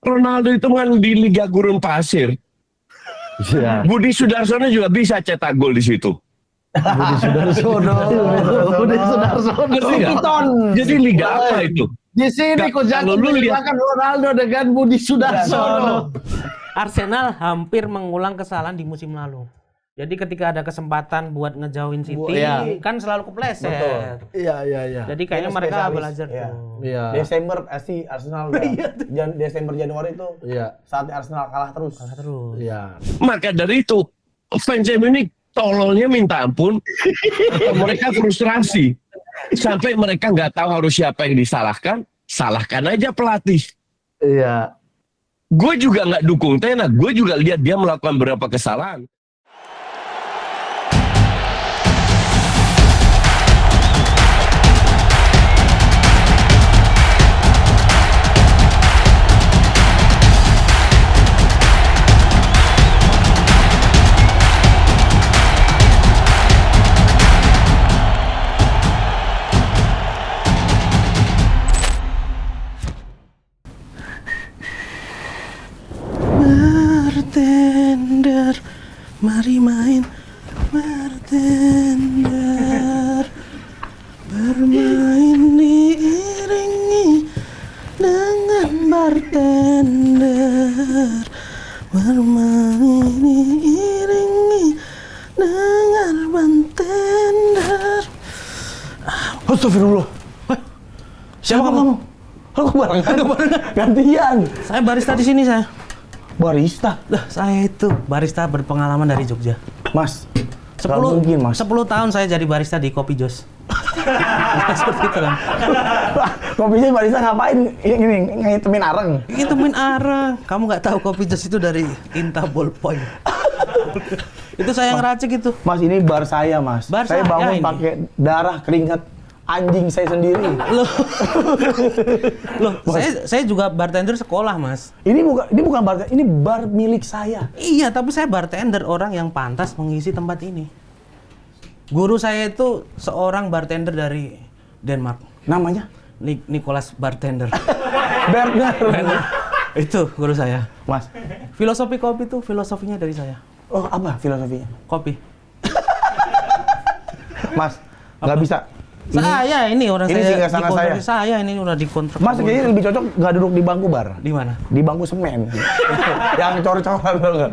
Ronaldo itu kan di Liga Gurun Pasir. Iya. Budi Sudarsono juga bisa cetak gol di situ. Budi Sudarsono. Ngerti nggak? Jadi liga apa itu? Di sini kok Kalau jangan lu lihat- menyamakan Ronaldo dengan Budi Sudarsono. Arsenal hampir mengulang kesalahan di musim lalu. Jadi ketika ada kesempatan buat ngejauhin City, Iya. kan selalu kepleset. Iya. Jadi kayaknya Dia mereka spesialis. belajar Iya. tuh. Iya. Desember pasti Arsenal udah. Desember Januari itu Iya. saat Arsenal kalah terus. Kalah terus. Iya. Maka dari itu fans MU ini tololnya minta ampun. Atau mereka frustrasi sampai mereka nggak tahu harus siapa yang disalahkan. Salahkan aja pelatih. Iya. Gue juga nggak dukung Ten Hag. Gue juga lihat dia melakukan beberapa kesalahan. Bartender, mari main bartender. Bermain diiringi dengan bartender. Bermain diiringi dengan bartender. Astagfirullah. Siapa kamu? Aku barengan. Gantian. Saya barista di sini saya. Barista. Saya itu barista berpengalaman dari Jogja. Mas. 10 Gak mungkin, Mas. 10 tahun saya jadi barista di Kopi Jos. Seperti itu kan. Kopinya barista ngapain? Ini ngitemin areng. Itu main arang. Kamu nggak tahu Kopi Jos itu dari Inta Ballpoint. Itu saya yang racik itu. Mas, ini bar saya, Mas. Bar saya saya bangun ini. pakai darah keringat anjing saya sendiri. Loh, saya juga bartender sekolah, Mas. Ini bukan bar, ini bar milik saya. Iya, tapi saya bartender, orang yang pantas mengisi tempat ini. Guru saya itu seorang bartender dari Denmark. Namanya Nicholas Bartender. Berner. Itu guru saya. Mas. Filosofi kopi itu filosofinya dari saya. Oh, apa filosofinya? Kopi. Mas, nggak bisa. Saya ini orang ini saya singgah sana dikontrak saya. saya ini udah dikontrak. Mas, kayaknya lebih cocok nggak duduk di bangku bar. Di mana? Di bangku semen. Yang cor-coran banget.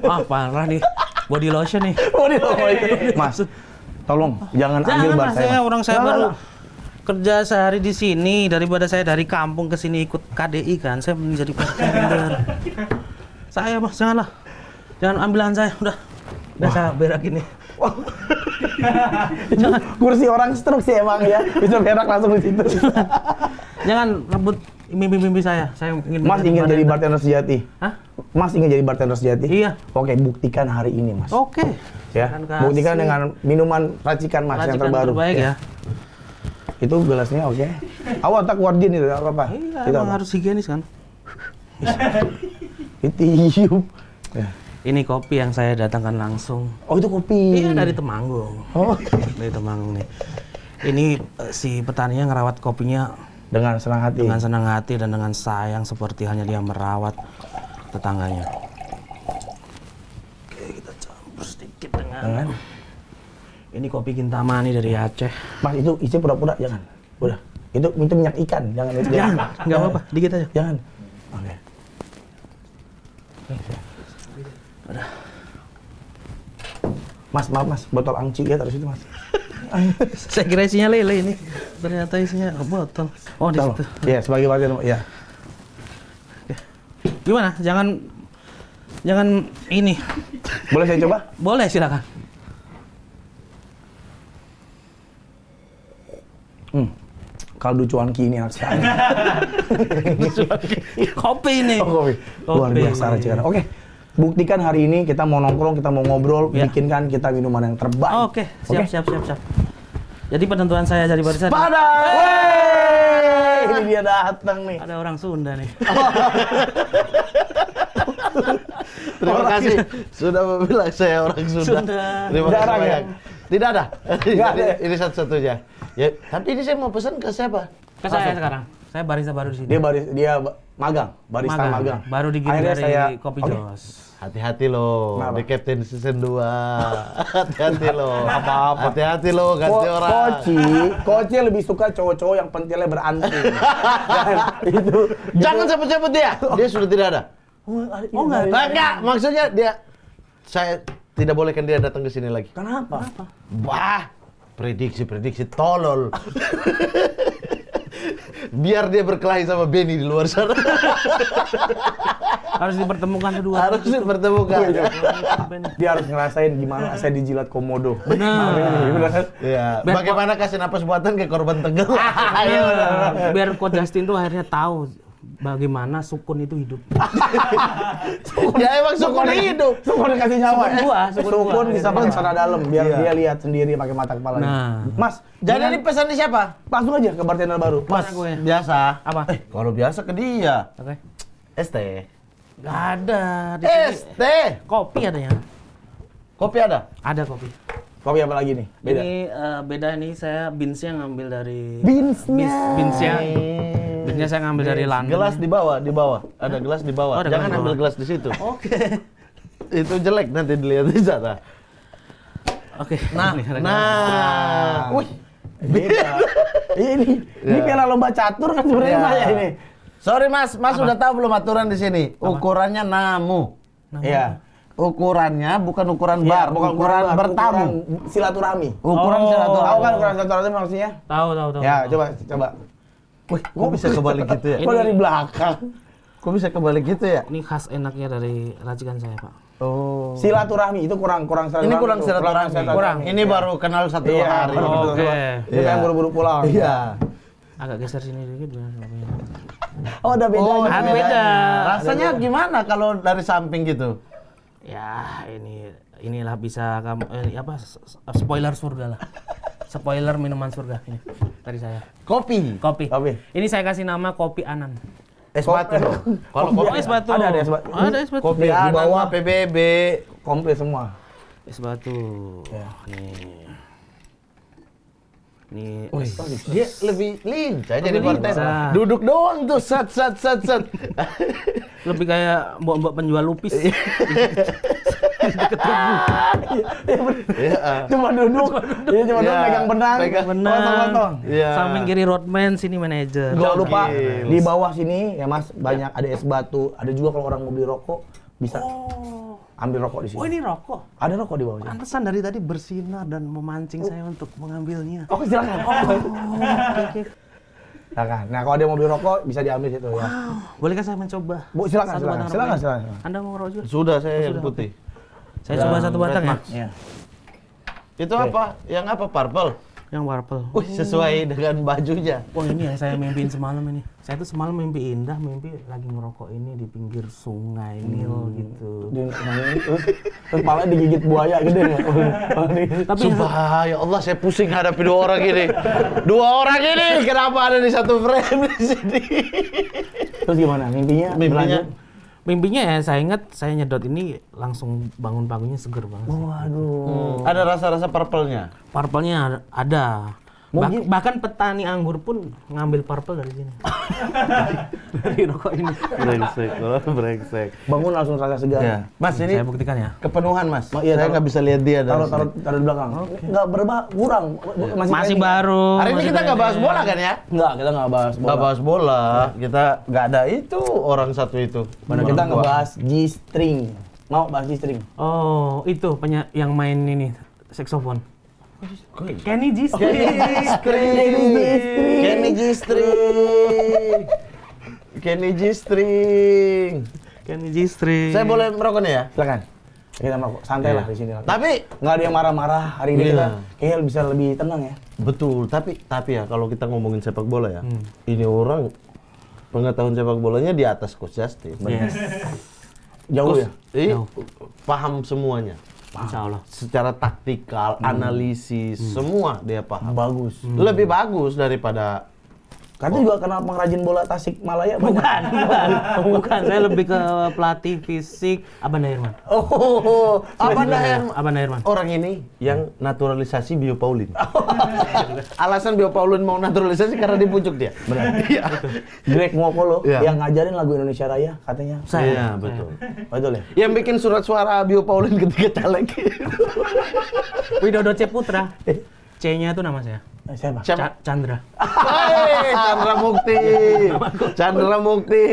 Ah, parah nih. Body lotion nih. Oh, di toko itu. Mas, tolong jangan ambil bar Jangan, saya Mas. orang saya Nggak, baru nggak. kerja sehari di sini, daripada saya dari kampung ke sini ikut KDI kan, saya menjadi bartender. Saya Mas, janganlah. Jangan ambilan saya, udah saya berak ini. Jangan. Kursi orang stroke sih emang ya. Bisa berak langsung di situ. Jangan rebut mimpi-mimpi saya. Saya ingin Mas ingin jadi bartender sejati. Hah? Mas ingin jadi bartender sejati? Iya. Oke, buktikan hari ini, Mas. Oke. Ya, Akan kasih buktikan dengan minuman racikan Mas yang racikan terbaru. terbaik ya. Itu gelasnya oke. Awas tak warjin itu apa? Iya, Itu emang apa? harus higienis kan. Itu hiup. Ya. Ini kopi yang saya datangkan langsung. Oh, itu kopi. Iya, dari Temanggung. Oh, Dari Temanggung nih. Ini si petaninya ngerawat kopinya dengan senang hati. dengan senang hati dan dengan sayang seperti halnya dia merawat tetangganya. Oke, kita campur sedikit dengan ini kopi Kintamani dari Aceh. Mas, itu isi pura-pura jangan. Udah. Itu minyak ikan, jangan itu. Jangan, nggak apa-apa, dikit aja. Jangan. Oke. Mas, maaf Mas, botol angci ya taruh situ Mas. Saya kira isinya lele ini. Ternyata isinya botol. Oh, di Tahu? situ. Iya, sebagai bartender, ya. Gimana? Jangan ini. Boleh saya coba? Boleh, silakan. Kaldu cuanki ini enak sekali. Kopi ini. Oh, kopi. Luar Kopi. biasa racikan. Oke. Buktikan hari ini kita mau nongkrong, kita mau ngobrol, Ya. bikinkan kita minuman yang terbaik. Oke, siap. Jadi penentuan saya jadi barista. Pada! Ini dia datang nih. Ada orang Sunda nih. Terima kasih sudah bilang saya orang Sunda. Sunda. Terima kasih Jarang ya? banyak. Tidak ada. Nggak ada. Ini satu-satunya. Ya, tapi ini saya mau pesan ke siapa? Ke saya sekarang. Saya barista baru di sini. Dia magang, barista magang. Baru digiring Akhirnya dari saya Kopi Oke. Jos. Hati-hati loh, Kenapa? di Captain Season 2. Hati-hati loh. Apa-apa. Hati-hati loh, ganti orang. Koci lebih suka cowok-cowok yang pentilnya beranting. Itu. Jangan sebut-sebut dia. Dia sudah tidak ada. Oh enggak. Enggak, maksudnya saya tidak bolehkan dia datang ke sini lagi. Kenapa? Wah, prediksi tolol. Biar dia berkelahi sama Benny di luar sana. Harus dipertemukan kedua. Harus dipertemukan. Dia harus ngerasain gimana saya dijilat komodo. Benar. Iya. Biar- Bagaimana kasih napas buatan ke korban Tegal? Biar Coach Justin tuh akhirnya tahu bagaimana sukun itu hidup. Ya emang sukun hidup. Sukun kasih nyawa. Sukun Sukun bisa pakai sana dalam biar Iya. dia lihat sendiri pakai mata kepalanya. Nah. Mas, Jadi ini pesan di siapa? langsung aja ke bartender baru. Mas, Mana gue? biasa. Apa? Kalau biasa ke dia. Oke. ST. Gak ada di sini. ST. Kopi adanya. Kopi ada? Ada kopi. Kopi apa lagi nih? Beda. Ini beda nih, saya beansnya ngambil dari Beansnya. Beansnya saya ngambil dari London. Gelas di bawah. Ada gelas di bawah. Oh, ada Jangan gelas di ambil bawah. gelas di situ. Oke. Itu jelek nanti dilihat di sana. Oke. Nah, Ini ada gelas. nah. Wih. Beda. ini Ya. piala lomba catur kan sebenarnya Ya. Mas, ya ini. Sorry Mas sudah tahu belum aturan di sini? Ukurannya namu. Iya. Ukurannya bukan ukuran Iya, bar, bukan ukuran bar, bertamu. ukuran silaturahmi. Ukuran Oh. silaturahmi. Tahu kan ukuran silaturahmi maksudnya? Tahu. Ya, coba. Wih, kok bisa kebalik gitu ya? Kok dari belakang? Kok bisa kebalik gitu ya? Ini khas enaknya dari racikan saya, Pak. Oh. Silaturahmi itu kurang silaturahmi. Ini kurang tuh, silaturahmi. Kurang. Ini baru kenal satu Iya, hari. betul, betul, Oke. betul. Dia kan Iya. buru-buru pulang. Iya. Agak geser sini dikit biar sampai. Oh, ada bedanya. Oh, ada beda. Rasanya gimana kalau dari samping gitu? Ya, inilah bisa kamu spoiler surga lah. Spoiler minuman surga ini dari saya. Kopi. Kopi. Kopi. Ini saya kasih nama kopi Anan. Es batu. Kalau Oh, kopi es batu. Ada es batu. Ada es batu. kopi Di Anan bawah. mah PBB. Komplit semua. Es batu. Ya. Nih. Dia lebih lincah jadi Lebih bartender. lincah. Duduk doang tuh set. Lebih kayak mbok-mbok penjual lupis. Iya. Cuma duduk. Iya, cuma duduk Iya, pegang benang. pegang Potong-potong. Iya. Samping kiri roadman, sini manajer. Jangan lupa Gokil. di bawah sini ya Mas, banyak ada es batu. Ada juga kalau orang mau beli rokok bisa ambil rokok di sini. Oh, ini rokok. Ada rokok di bawah sini. Pantesan dari tadi bersinar dan memancing saya untuk mengambilnya. Oke, silakan. Silakan. Nah, kalau dia mau beli rokok bisa diambil situ ya. Bolehkah saya mencoba? Bu, silakan, Satu silakan. batang Silakan, rokok ini? silakan. Anda mau ngerokok juga? Sudah saya yang sudah, putih. Saya coba satu batang ya. Iya. Itu apa? Yang apa? Purple. Yang purple. Wih, sesuai dengan bajunya. Wah, ini yang saya mimpiin semalam ini. Saya tuh semalam mimpi indah, mimpi lagi ngerokok ini di pinggir sungai Nil gitu. Dia namanya itu. Terus palanya digigit buaya gede nggak? Tapi Sumpah, ya Allah saya pusing hadapi dua orang ini. Dua orang ini kenapa ada di satu frame di sini? Terus gimana? Mimpinya? Mimpinya mimpinya ya saya ingat saya nyedot ini langsung bangun paginya seger banget. Waduh. ada rasa-rasa purple-nya. Purple-nya ada. Mungkin- Bahkan petani anggur pun ngambil purple dari sini. Dari rokok ini. Brengsek. Bangun langsung rasa segar. Ya. Mas ini Saya buktikan ya. kepenuhan Mas. Oh, iya, saya taruh- nggak bisa lihat dia dari Taruh di belakang. Nggak kurang. Masih training. baru. Hari ini masih kita nggak bahas pendek. bola kan ya? Nggak, kita nggak bahas bola. Nggak bahas bola. Kita nggak ada itu orang satu itu. Mana kita ngebahas G-string. Mau bahas G-string? Oh, itu yang main ini saksofon. Kenny G. Kenny G-string. Kenny G-string. Kenny G string. Saya boleh merokok nih ya? Silakan. Kita merokok. Santai lah di sini. Tapi Nggak ada yang marah-marah hari ini Iya. kita. Kayaknya bisa lebih tenang ya. betul, tapi ya kalau kita ngomongin sepak bola ya, ini orang pengetahuan sepak bolanya di atas Coach Justin. Yes. Jauh ya. Jauh. Paham semuanya. Insya Allah. Secara taktikal, analisis, semua dia paham. Bagus. Lebih bagus daripada Katanya juga kenal pengrajin bola Tasik Malaya banyak. Bukan. Saya lebih ke pelatih fisik Abang Dairman. Oh, apa Abang Dairman. orang ini yang naturalisasi Bio Paulin. Alasan Bio Paulin mau naturalisasi karena dia pucuk dia. Benar. Iya. Greg Ngokolo Iya. yang ngajarin lagu Indonesia Raya katanya. Iya, betul. Betul ya? Yang bikin surat suara Bio Paulin ketika caleg. Widodo C Putra. C-nya itu nama saya. Siapa? Chandra. Hei, Chandra Mukti. Chandra Mukti.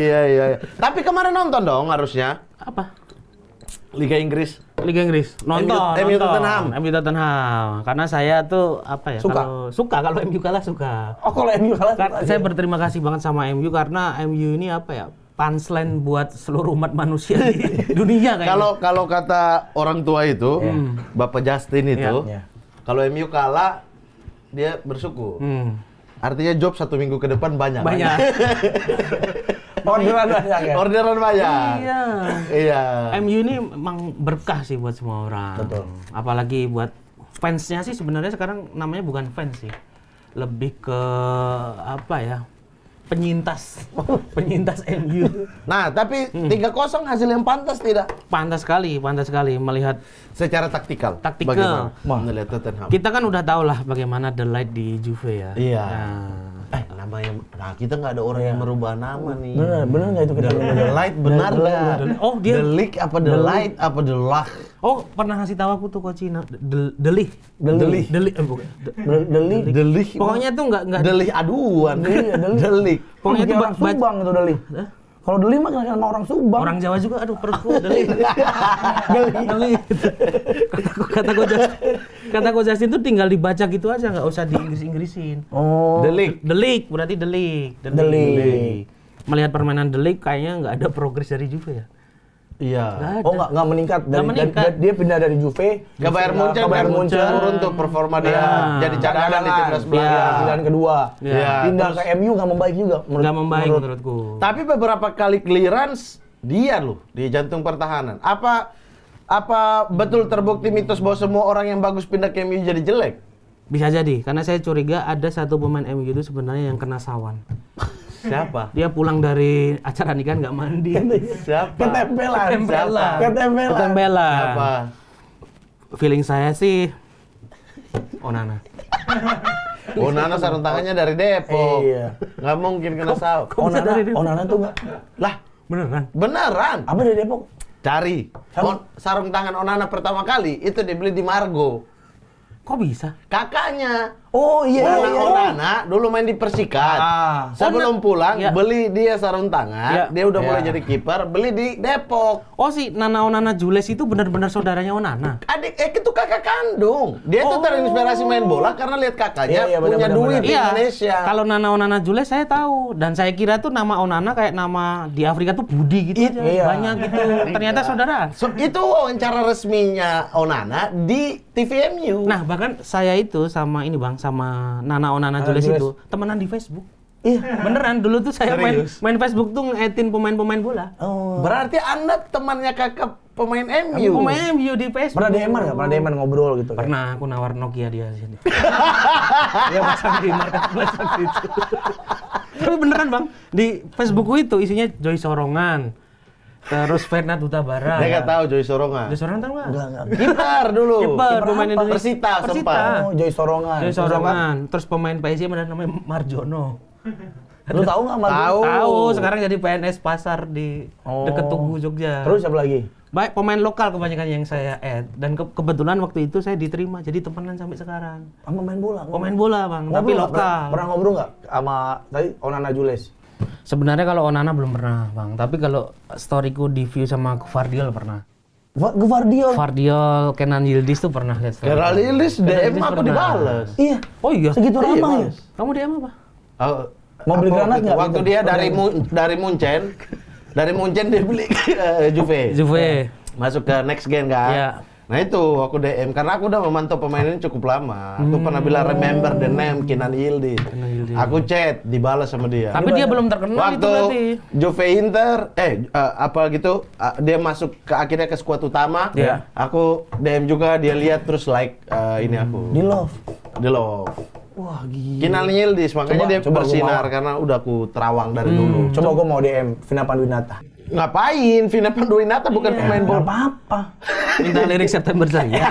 Iya. Tapi kemarin nonton dong harusnya Apa? Liga Inggris. Liga Inggris. Nonton. MU Tottenham. MU Tottenham. Karena saya tuh apa ya? Kalau MU kalah suka. Oh, kalau MU kalah. Saya berterima kasih banget sama MU karena MU ini apa ya? Punchline buat seluruh umat manusia di dunia kayaknya. Kalau kata orang tua itu, Bapak Justin itu, Iya. kalau MU kalah dia bersyukur. Artinya job 1 minggu ke depan banyak. Banyak. Orderan banyak ya. Orderan banyak. Iya. MU ini emang berkah sih buat semua orang. Betul. Apalagi buat fansnya sih sebenarnya sekarang namanya bukan fans sih. Lebih ke apa ya? Penyintas MU. Nah, tapi 3-0 hasil yang pantas tidak? Pantas sekali melihat Secara taktikal. Taktikal. Bagaimana melihat Tottenham? kita kan udah tahu lah bagaimana The Light di Juve ya. Iya. Nah, Namanya, kita nggak ada orang yang merubah nama nih. Benar nggak itu kita? The Light benar nggak? Oh, dia- The League apa The Light apa The Luck? oh, pernah ngasih tahu aku tuh Coach Cina, The League. Bukan. Deli. The League. Pokoknya tuh nggak The League aduan. The League. pokoknya tuh orang Subang itu Deli. Kalau Deli mah kenal sama orang Subang. orang Jawa juga, aduh perutku Deli. Kata Coach Justin tuh tinggal dibaca gitu aja, nggak usah di-Inggris-Inggrisin. Oh. The League. The League berarti The League. The League. Melihat permainan The League kayaknya nggak ada progres dari Juve ya. Iya. Nggak ada. Oh nggak meningkat. Nggak meningkat. Dia pindah dari Juve Ke Bayern Munchen, Bayern Munchen. turun tuh performa dia jadi cadangan di timnas Iya. belakang. Pilihan kedua. Iya. Pindah ke MU nggak membaik juga. Nggak membaik menurutku. Tapi beberapa kali clearance dia loh di jantung pertahanan. Apa betul terbukti mitos bahwa semua orang yang bagus pindah ke MU jadi jelek? Bisa jadi, karena saya curiga ada satu pemain MU itu sebenarnya yang kena sawan. Siapa? Dia pulang dari acara nikahan nggak mandi. Siapa? Ketempelan. Ketempelan. Ketempelan. Siapa? Feeling saya sih Onana. Nana sarung tangannya dari Depok. Iya. Nggak mungkin kena saw. Onana tuh nggak. Lah, Beneran? beneran. Apa dari Depok? Cari. Sarung tangan Onana pertama kali itu dibeli di Margo. Kok bisa? Kakaknya. Oh iya. Onana dulu main di Persikat. Sebelum pulang Iya. beli dia sarung tangan, Iya. dia udah mulai jadi kiper, beli di Depok. Oh si Nana Onana Jules itu benar-benar saudaranya Onana. Adik itu kakak kandung. Dia tuh terinspirasi main bola karena lihat kakaknya Iya, punya benar, duit benar. di Indonesia. Kalau Nana Onana Jules saya tahu dan saya kira tuh nama Onana kayak nama di Afrika tuh Budi gitu aja. Iya. Banyak gitu. Ternyata saudara. Itu wawancara resminya Onana di TVMU. Nah, bahkan saya itu sama ini Bang, sama Nana Onana Jules Jules. itu temenan di Facebook. Iya. Beneran dulu tuh saya Serius? main Facebook tuh nge-add-in pemain-pemain bola. Oh. Berarti Anda temannya kakak pemain MU. Pemain MU di Facebook. Pernah DM-an nggak? Pernah DM-an ngobrol gitu? kayak? Pernah aku nawar Nokia dia di sini. Dia pasang di marketplace waktu itu. Tapi beneran Bang, di Facebookku itu isinya Joy Sorongan. Terus Fernand Huta Barat. Dia nggak tahu Joy Sorongan. Joy Sorongan tahu nggak? Enggak. Kiper dulu. Kiper pemain apa? Indonesia. Persita sempat. Oh, Joy Sorongan. Joy Terus apa? Sorongan. Terus pemain PSG ada namanya Marjono. Lu tahu nggak Marco? Tahu. Tahu, sekarang jadi PNS pasar di deket Tugu Jogja. Terus siapa lagi? Baik, pemain lokal kebanyakan yang saya add dan kebetulan waktu itu saya diterima jadi temenan sampai sekarang. Sama main bola. Pemain bola Bang, Ngobrol tapi nggak? lokal. Pernah ngobrol nggak sama tadi Onana Jules? Sebenarnya kalau Onana belum pernah Bang, tapi kalau storyku di view sama Gvardiol pernah. Gvardiol. Gvardiol, Kenan Yildiz tuh pernah lihat story. Kira Lilis DM Yildiz aku pernah. dibales. Iya. Oh iya. Segitu Iya, ramai. Mas. Kamu DM apa? Mau beli granat nggak? Waktu Gitu. dia dari Munchen dia beli Juve. Juve. Masuk ke next gen kan. Iya. Nah itu aku DM karena aku udah memantau pemain ini cukup lama. Aku pernah bilang remember the name Kenan Yildiz. Yildiz. Aku chat dibalas sama dia. Tapi dia belum terkenal itu Waktu berarti. Juve Inter, apa gitu, dia masuk akhirnya ke skuad utama. Iya. Aku DM juga, dia lihat terus like ini aku. Di love. Di love. Wah, gila. Kinal Yildiz, makanya dia coba gua bersinar mau. karena udah aku terawang dari dulu. Coba gua mau DM Vina Panduwinata. Ngapain? Vina Panduwinata bukan pemain Enggak bola. apa-apa. Minta lirik September Ceria.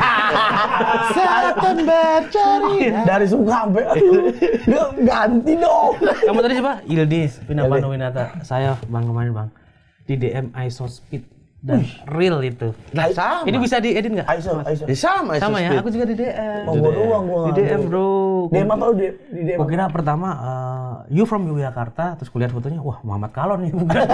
September ceria. Dari suka sampai aduh, dia ganti dong. Kamu tadi siapa? Yildiz, Vina Panduwinata. Saya Bang kemarin Bang. Di DM iSospeed dan real itu. Nah, sama. Ini bisa diedit nggak? Aisyah. Sama Sama ya, Speed. aku juga di DM. Oh, gua doang gua. Di DM bro. DM apa lu di DM? Gua kira pertama you from Yogyakarta, terus kulihat fotonya, wah Muhammad Kalon nih. Bukan.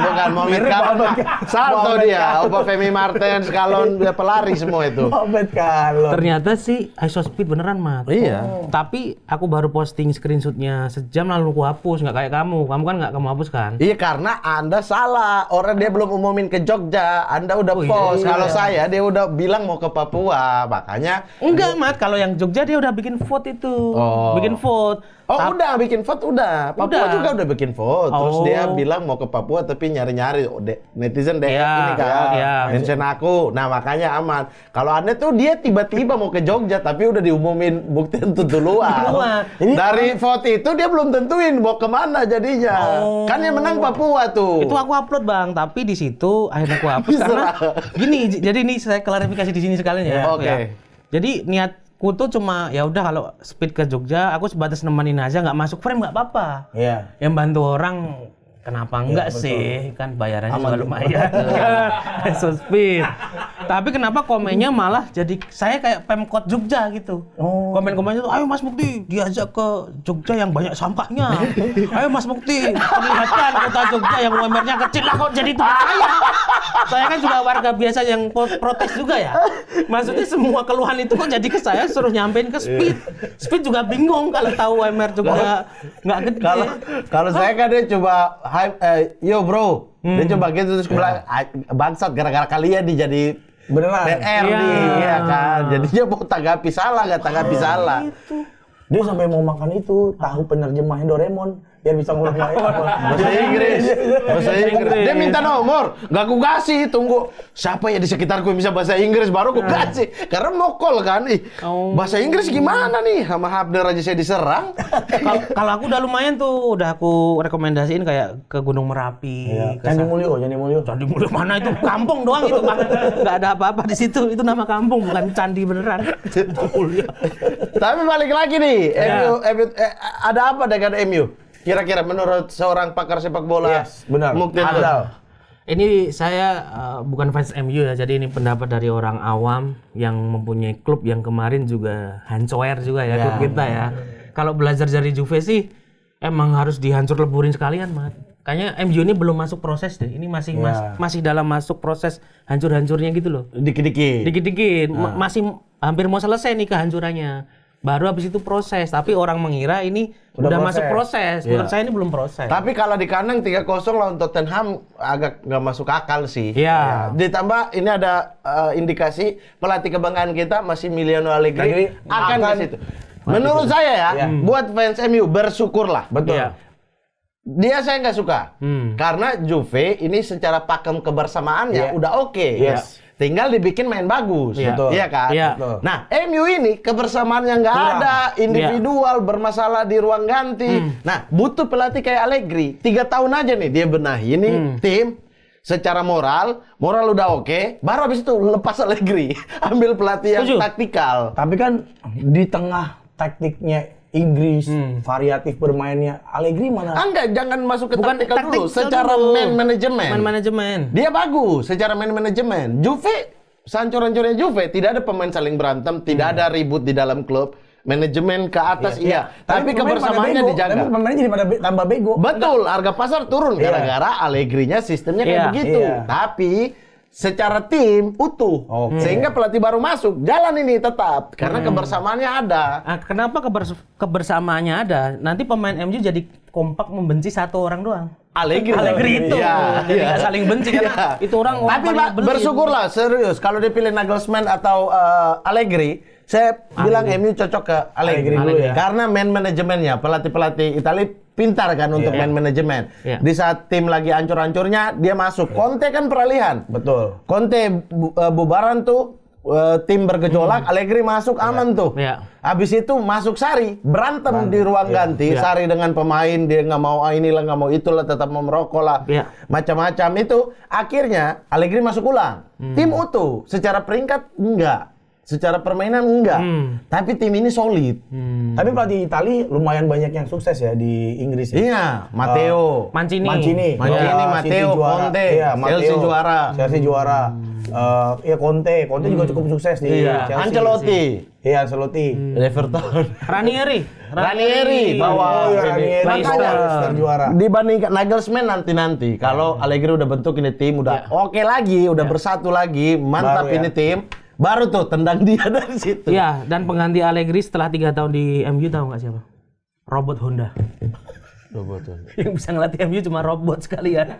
Bukan Mohamed Kalon. Salto dia, Opa Femi Martens, Kalon, dia pelari semua itu. Mohamed Kalon. Ternyata sih iSospeed beneran Mat. Iya. Tapi aku baru posting screenshotnya sejam lalu aku hapus, nggak kayak kamu. Kamu kan nggak kamu hapus kan? Iya karena Anda salah. Orang dia belum umumin ke Jogja, Anda udah Oh, iya. post. Kalau saya dia udah bilang mau ke Papua, makanya Enggak Mat, kalau yang Jogja dia udah bikin vote itu. Oh. Bikin vote. udah bikin vote udah. Papua Udah. juga udah bikin vote. Terus Oh. dia bilang mau ke Papua tapi nyari-nyari netizen DM Iya, ini kan. iya. Mention aku. Nah, makanya aman. Kalau Anda tuh dia tiba-tiba mau ke Jogja tapi udah diumumin bukti tentu duluan. Duluan. Dari vote itu dia belum tentuin mau kemana jadinya. Oh. Kan yang menang Papua tuh. Itu aku upload Bang, tapi di situ akhirnya aku hapus karena gini. Jadi ini saya klarifikasi di sini sekalian ya. Oke. Ya. Jadi niatku tuh cuma ya udah kalau speed ke Jogja, aku sebatas nemenin aja, nggak masuk frame nggak apa-apa. Iya. Yang bantu orang kenapa enggak sih? Kan bayarannya juga lumayan. So speed. Tapi kenapa komennya malah jadi saya kayak Pemkot Jogja gitu. Oh. Komen-komennya tuh, ayo Mas Mukti diajak ke Jogja yang banyak sampahnya. Ayo Mas Mukti perlihatkan kota Jogja yang UMR-nya kecil lah kok jadi tempat saya. Saya kan juga warga biasa yang protes juga ya. Maksudnya semua keluhan itu kok jadi ke saya suruh nyampein ke Speed. Speed juga bingung kalau tahu UMR Jogja nggak gede. Kalau saya kan dia coba yo bro, dia coba gitu terus bilang bangsat gara-gara kalian nih jadi Beneran. PR Iya. nih, ya kan. Jadinya mau tanggapi salah, nggak tanggapi salah. Dia sampai mau makan itu tahu penerjemahnya Doraemon biar bisa ngulang lagi. Bahasa Inggris, bahasa Inggris. Dia minta nomor, nggak aku kasih. Tunggu siapa ya di sekitarku yang bisa bahasa Inggris baru aku kasih. Karena mau call kan, bahasa Inggris gimana nih? Sama Habner aja saya diserang. Kalau aku udah lumayan tuh, udah aku rekomendasiin kayak ke Gunung Merapi. Ke Candi Mulyo, Candi Mulyo. Candi Mulyo mana itu? Kampung doang itu, Bang. Nggak ada apa-apa di situ. Itu nama kampung, bukan candi beneran. Candi Mulyo. Tapi balik lagi nih, Ya. MU, ada apa dengan MU? Kira-kira menurut seorang pakar sepak bola, Yes, benar. Mukti Handal. Ini saya bukan fans MU ya, jadi ini pendapat dari orang awam yang mempunyai klub yang kemarin juga hancoer juga ya, klub kita ya. Kalau belajar dari Juve sih emang harus dihancur leburin sekalian, Mat. Kayaknya MU ini belum masuk proses deh. Ini masih dalam masuk proses hancur-hancurnya gitu loh. dikit-dikit. Dikit-dikit masih hampir mau selesai nih kehancurannya. Baru habis itu proses, tapi orang mengira ini udah masuk proses. Menurut saya ini belum proses. Tapi kalau di kandang 3-0 lawan Tottenham agak nggak masuk akal sih. Iya. Ditambah ini ada indikasi pelatih kebanggaan kita Massimiliano Allegri akan ke situ. Menurut saya ya, buat fans MU bersyukurlah. Betul. Iya. Dia saya nggak suka karena Juve ini secara pakem kebersamaannya udah oke. Yes. Tinggal dibikin main bagus, Iya. Betul. iya kan? Iya. Betul. Nah, MU ini kebersamaannya nggak ada, individual bermasalah di ruang ganti. Nah, butuh pelatih kayak Allegri. 3 tahun aja nih dia benahi ini tim. Secara moral udah oke. Baru habis itu lepas Allegri, ambil pelatih yang Setuju. taktikal. Tapi kan di tengah taktiknya Inggris, variatif bermainnya Allegri mana? Enggak, jangan masuk ke Bukan taktikal dulu. taktikal Secara dulu. man manajemen. Man manajemen. Dia bagus secara main manajemen. Juve, sancur-hancurnya Juve, tidak ada pemain saling berantem, tidak ada ribut di dalam klub. Manajemen ke atas iya, tapi pemain pada kebersamaannya bego. dijaga. Tapi pemainnya jadi pada tambah bego. Betul, harga pasar turun gara-gara Allegri-nya sistemnya kayak Iya. begitu. Iya. Tapi secara tim utuh. Oke. Sehingga pelatih baru masuk, jalan ini tetap karena kebersamaannya ada. Kenapa kebersamaannya ada? Nanti pemain MU jadi kompak membenci satu orang doang. Allegri itu. Iya, Jadi iya. nggak saling benci karena Iya. itu orang Tapi paling Pak, nyebelin. bersyukurlah serius kalau dipilih Nagelsmann atau Allegri, saya bilang MU cocok ke Allegri dulu ya. Karena man manajemennya, pelatih-pelatih Italia pintar kan untuk man manajemen. Iya. Di saat tim lagi hancur-hancurnya dia masuk. Conte kan peralihan. Betul. Conte bubaran tuh tim bergejolak, Allegri masuk aman tuh. Iya. Habis itu masuk Sarri, berantem di ruang ganti. Iya. Sarri dengan pemain, dia nggak mau inilah, nggak mau itulah, tetap mau merokok lah. Iya. Macam-macam itu. Akhirnya Allegri masuk ulang. Tim utuh, secara peringkat enggak. Secara permainan enggak. Tapi tim ini solid. Tapi pelatih Itali lumayan banyak yang sukses ya di Inggris ya. Iya, Matteo. Mancini. Mancini, Matteo, Conte, Iya, Chelsea juara. Chelsea juara. Iya, Conte juga cukup sukses di Iya, Chelsea. Ancelotti. Iya, Ancelotti. Everton. Ranieri. Ranieri bawa Oh, iya, ini. Ranieri. Makanya Leicester juara. dibandingkan Nagelsmann nanti kalau Allegri udah bentuk ini tim udah oke lagi, udah bersatu lagi, mantap Baru ya. ini tim, baru tuh tendang dia dari situ. Iya, dan pengganti Allegri setelah 3 tahun di MU tahu nggak siapa? Robot Honda. Yang bisa ngelatih MU cuma robot sekalian.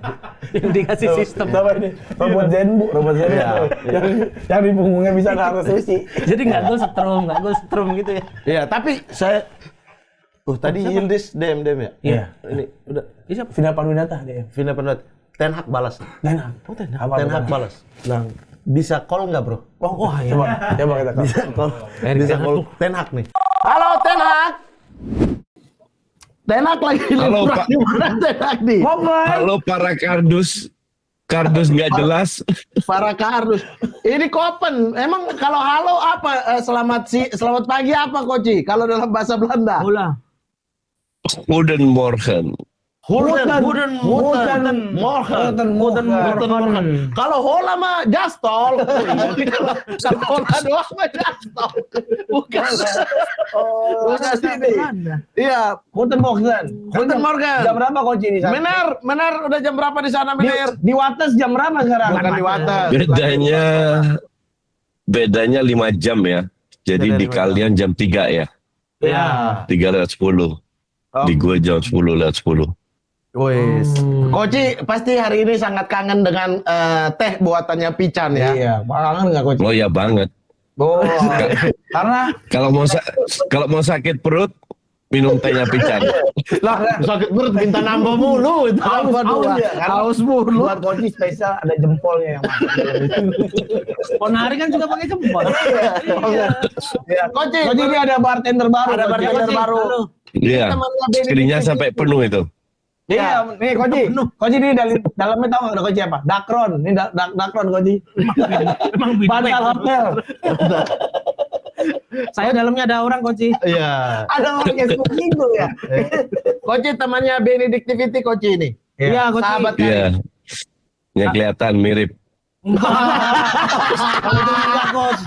Yang dikasih sistem. Apa ini? Robot Zenbu, robot Zenbu. Iya. Yang di punggungnya bisa naruh sushi. Jadi nggak gol setrum gitu ya. Iya, tapi saya tadi Yildiz DM ya? Iya. Ini udah Siapa? Final Panwinata dia. Vina Penot. Ten Hag balas. Dan oh, Ten Hag balas. Bilang, bisa call nggak bro? Oh, wah ya. Coba kita call. Bisa call. Erik Bisa Ten Hag call. tuh. Ten Hag nih. Halo Ten Hag. Ten Hag lagi Halo, liburan Pak. di mana Ten Hag nih? Halo para kardus nggak jelas. Para kardus. Ini Kopen. Emang kalau halo apa? Selamat pagi apa Koci? Kalau dalam bahasa Belanda. Bola. Goedemorgen. Morgen. Kalau hola mah jastol. Kalau hola doang mah jastol. Bukan. Bukan sini. Iya. Guten Morgen. Guten Morgen. Jam berapa Coach ini? Benar. Udah jam berapa di sana, Benar? Di Wates jam berapa sekarang? Bukan di Wates. Bedanya 5 jam ya. Jadi Beda di 5 kalian jam 3 ya. Iya. 3:10. Di gue jam 10:10. Wes. Koci pasti hari ini sangat kangen dengan teh buatannya Pican ya. Iya, kangen nggak Coach? Oh ya banget. Oh. Karena Kalau mau sakit perut minum tehnya Pican. Lah, sakit perut minta nambah mulu itu apa dua. Haus mulu. buat Coach spesial ada jempolnya yang masuk. Ponari kan juga pakai jempol. Ya, Koci. Coach ini ada bartender baru. Ada Coach. bartender Coach. baru. Iya. Skrinya sampai penuh itu. Iya, nih Coach ini dalamnya tahu nggak Coach apa? Dakron, ini Dakron Coach. Emang Bantal Hotel. Saya dalamnya ada orang Koci. Iya. Ada orang yang suka gitu ya. Koci temannya Benedictivity Koci ini. Iya, Koci. Sahabat Iya. Ya kelihatan mirip. Kalau itu enggak, Coach.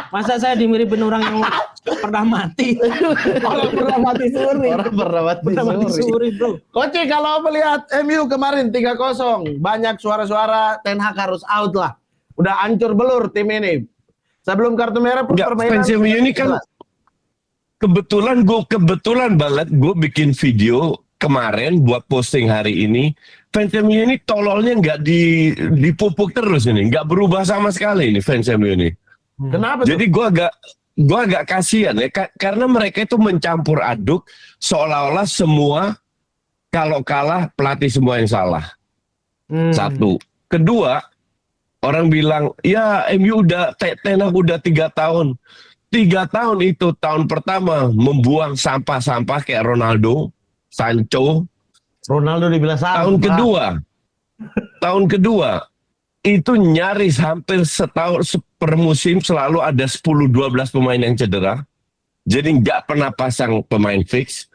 Masa saya dimiripin orang yang pernah mati? Kalau pernah mati suri. Orang berawat Pernah mati suri, Bro. Koci kalau melihat MU kemarin 3-0, banyak suara-suara Ten Hag harus out lah. Udah hancur belur tim ini. Sebelum kartu merah pun Enggak, permainan. fans MU ini kan kebetulan banget gue bikin video kemarin buat posting hari ini. Fans MU ini tololnya nggak dipupuk terus ini, nggak berubah sama sekali ini fans MU ini. Kenapa tuh? Jadi gue agak kasihan ya, karena mereka itu mencampur aduk seolah-olah semua kalau kalah pelatih semua yang salah. Satu. Kedua, orang bilang ya MU udah Ten Hag udah 3 tahun. 3 tahun itu tahun pertama membuang sampah-sampah kayak Ronaldo, Sancho. Ronaldo dibilang salah. Tahun kedua itu nyaris hampir setahun per musim selalu ada 10-12 pemain yang cedera. Jadi nggak pernah pasang pemain fix.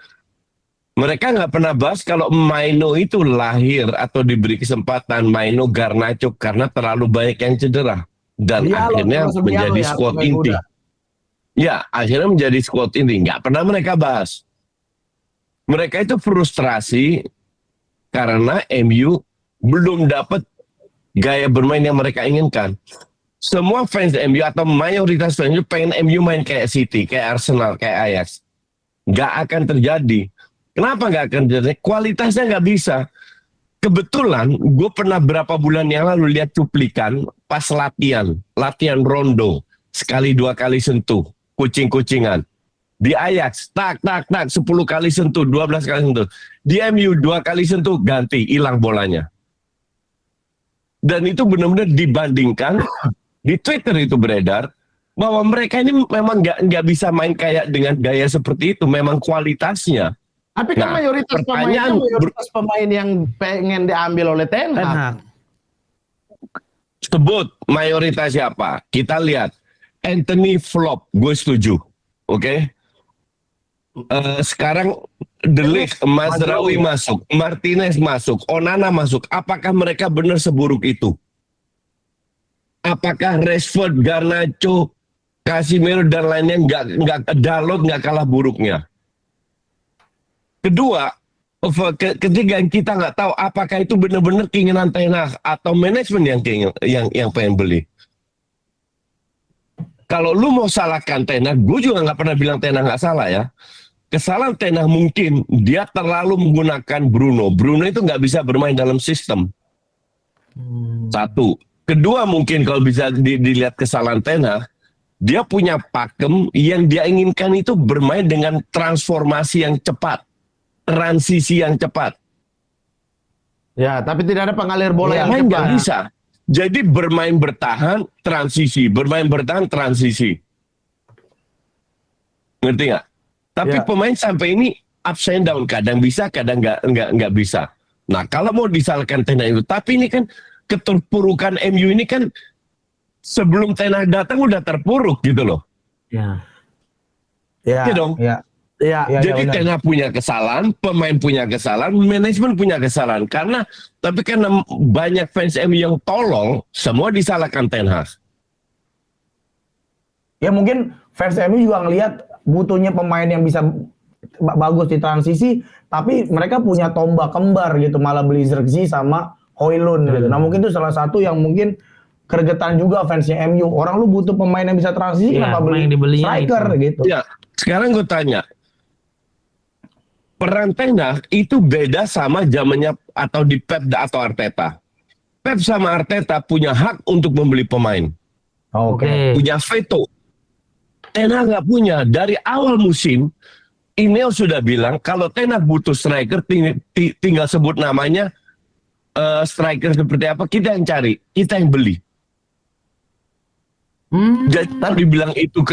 Mereka nggak pernah bahas kalau Maino itu lahir atau diberi kesempatan Maino Garnacho karena terlalu banyak yang cedera. Dan akhirnya menjadi squad inti. Ya, akhirnya menjadi squad inti. Nggak pernah mereka bahas. Mereka itu frustrasi karena MU belum dapat gaya bermain yang mereka inginkan. Semua fans MU atau mayoritas fans MU pengen MU main kayak City, kayak Arsenal, kayak Ajax. Nggak akan terjadi. Kenapa nggak akan terjadi? Kualitasnya nggak bisa. Kebetulan gue pernah berapa bulan yang lalu lihat cuplikan pas latihan rondo. Sekali 2 kali sentuh, kucing-kucingan. Di Ajax, tak, 10 kali sentuh, 12 kali sentuh. Di MU 2 kali sentuh, ganti, hilang bolanya. Dan itu benar-benar dibandingkan, di Twitter itu beredar, bahwa mereka ini memang nggak bisa main kayak dengan gaya seperti itu, memang kualitasnya. Tapi kan Nah, mayoritas pemain yang pengen diambil oleh Ten Ten Hag. Hag. Sebut mayoritas siapa? Kita lihat Anthony flop, gue setuju, oke? Sekarang De Ligt, Mazraoui masuk, Martinez masuk, Onana masuk. Apakah mereka benar seburuk itu? Apakah Rashford, Garnacho, Casemiro dan lainnya Dalot nggak kalah buruknya? Kedua, ketiga kita nggak tahu apakah itu benar-benar keinginan Ten Hag atau manajemen yang pengen beli. Kalau lu mau salahkan Ten Hag, gue juga nggak pernah bilang Ten Hag nggak salah ya. Kesalahan Ten Hag mungkin dia terlalu menggunakan Bruno. Bruno itu nggak bisa bermain dalam sistem. Satu. Kedua mungkin kalau bisa dilihat kesalahan Ten Hag, dia punya pakem yang dia inginkan itu bermain dengan transformasi yang cepat. Transisi yang cepat. Ya, tapi tidak ada pengalir bola yang Main cepat. nggak bisa. Jadi bermain bertahan, transisi. Bermain bertahan, transisi. Ngerti nggak? Tapi Ya. pemain sampai ini ups and down. Kadang bisa, kadang nggak bisa. Nah, kalau mau disalahkan Ten Hag itu. Tapi ini kan keterpurukan MU ini kan sebelum Ten Hag datang udah terpuruk gitu loh. Ya. Ya, Iya dong. ya. Ya, Ya, Jadi benar. Ten Hag punya kesalahan, pemain punya kesalahan, manajemen punya kesalahan. Karena banyak fans MU yang tolol, semua disalahkan Ten Hag. Ya mungkin fans MU juga ngelihat butuhnya pemain yang bisa bagus di transisi, tapi mereka punya tombak kembar gitu, malah beli Zirkzee sama Højlund gitu. Nah mungkin itu salah satu yang mungkin kergetan juga fansnya MU. Orang lu butuh pemain yang bisa transisi, Iya, kenapa beli pemain yang dibelinya striker gitu. Ya, sekarang gue tanya, peran Ten Hag itu beda sama zamannya atau di Pep atau Arteta. Pep sama Arteta punya hak untuk membeli pemain, Oke. punya veto. Ten Hag nggak punya. Dari awal musim, Ineos sudah bilang kalau Ten Hag butuh striker, tinggal sebut namanya, striker seperti apa, kita yang cari, kita yang beli. Jadi dibilang itu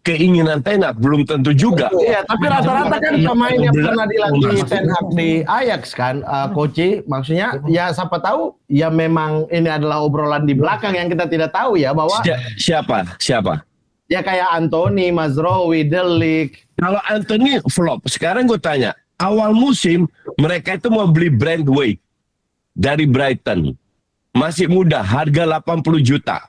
keinginan Ten Hag, belum tentu juga. Iya, tapi rata-rata kan pemain yang pernah dilatih Ten Hag di Ajax kan, Koci, maksudnya ya siapa tahu ya memang ini adalah obrolan di belakang yang kita tidak tahu ya bahwa Siapa? ya kayak Anthony, Mazraoui, De Ligt. Kalau Anthony flop, sekarang gue tanya, awal musim mereka itu mau beli Brandway dari Brighton. Masih muda, harga 80 juta.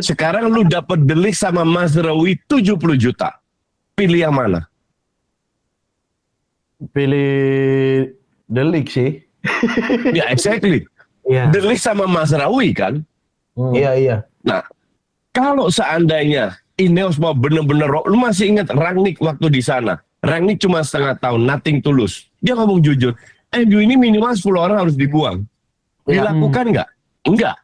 Sekarang lu dapat De Ligt sama Mazraoui 70 juta. Pilih yang mana? Pilih De Ligt sih. Ya, exactly. Iya. De Ligt sama Mazraoui kan? Iya, iya. Nah, kalau seandainya Ineos mau bener-bener, lu masih ingat Rangnick waktu di sana? Rangnick cuma setengah tahun, nothing tulus. Dia ngomong jujur, MU ini minimal 10 orang harus dibuang. Dilakukan nggak? Enggak.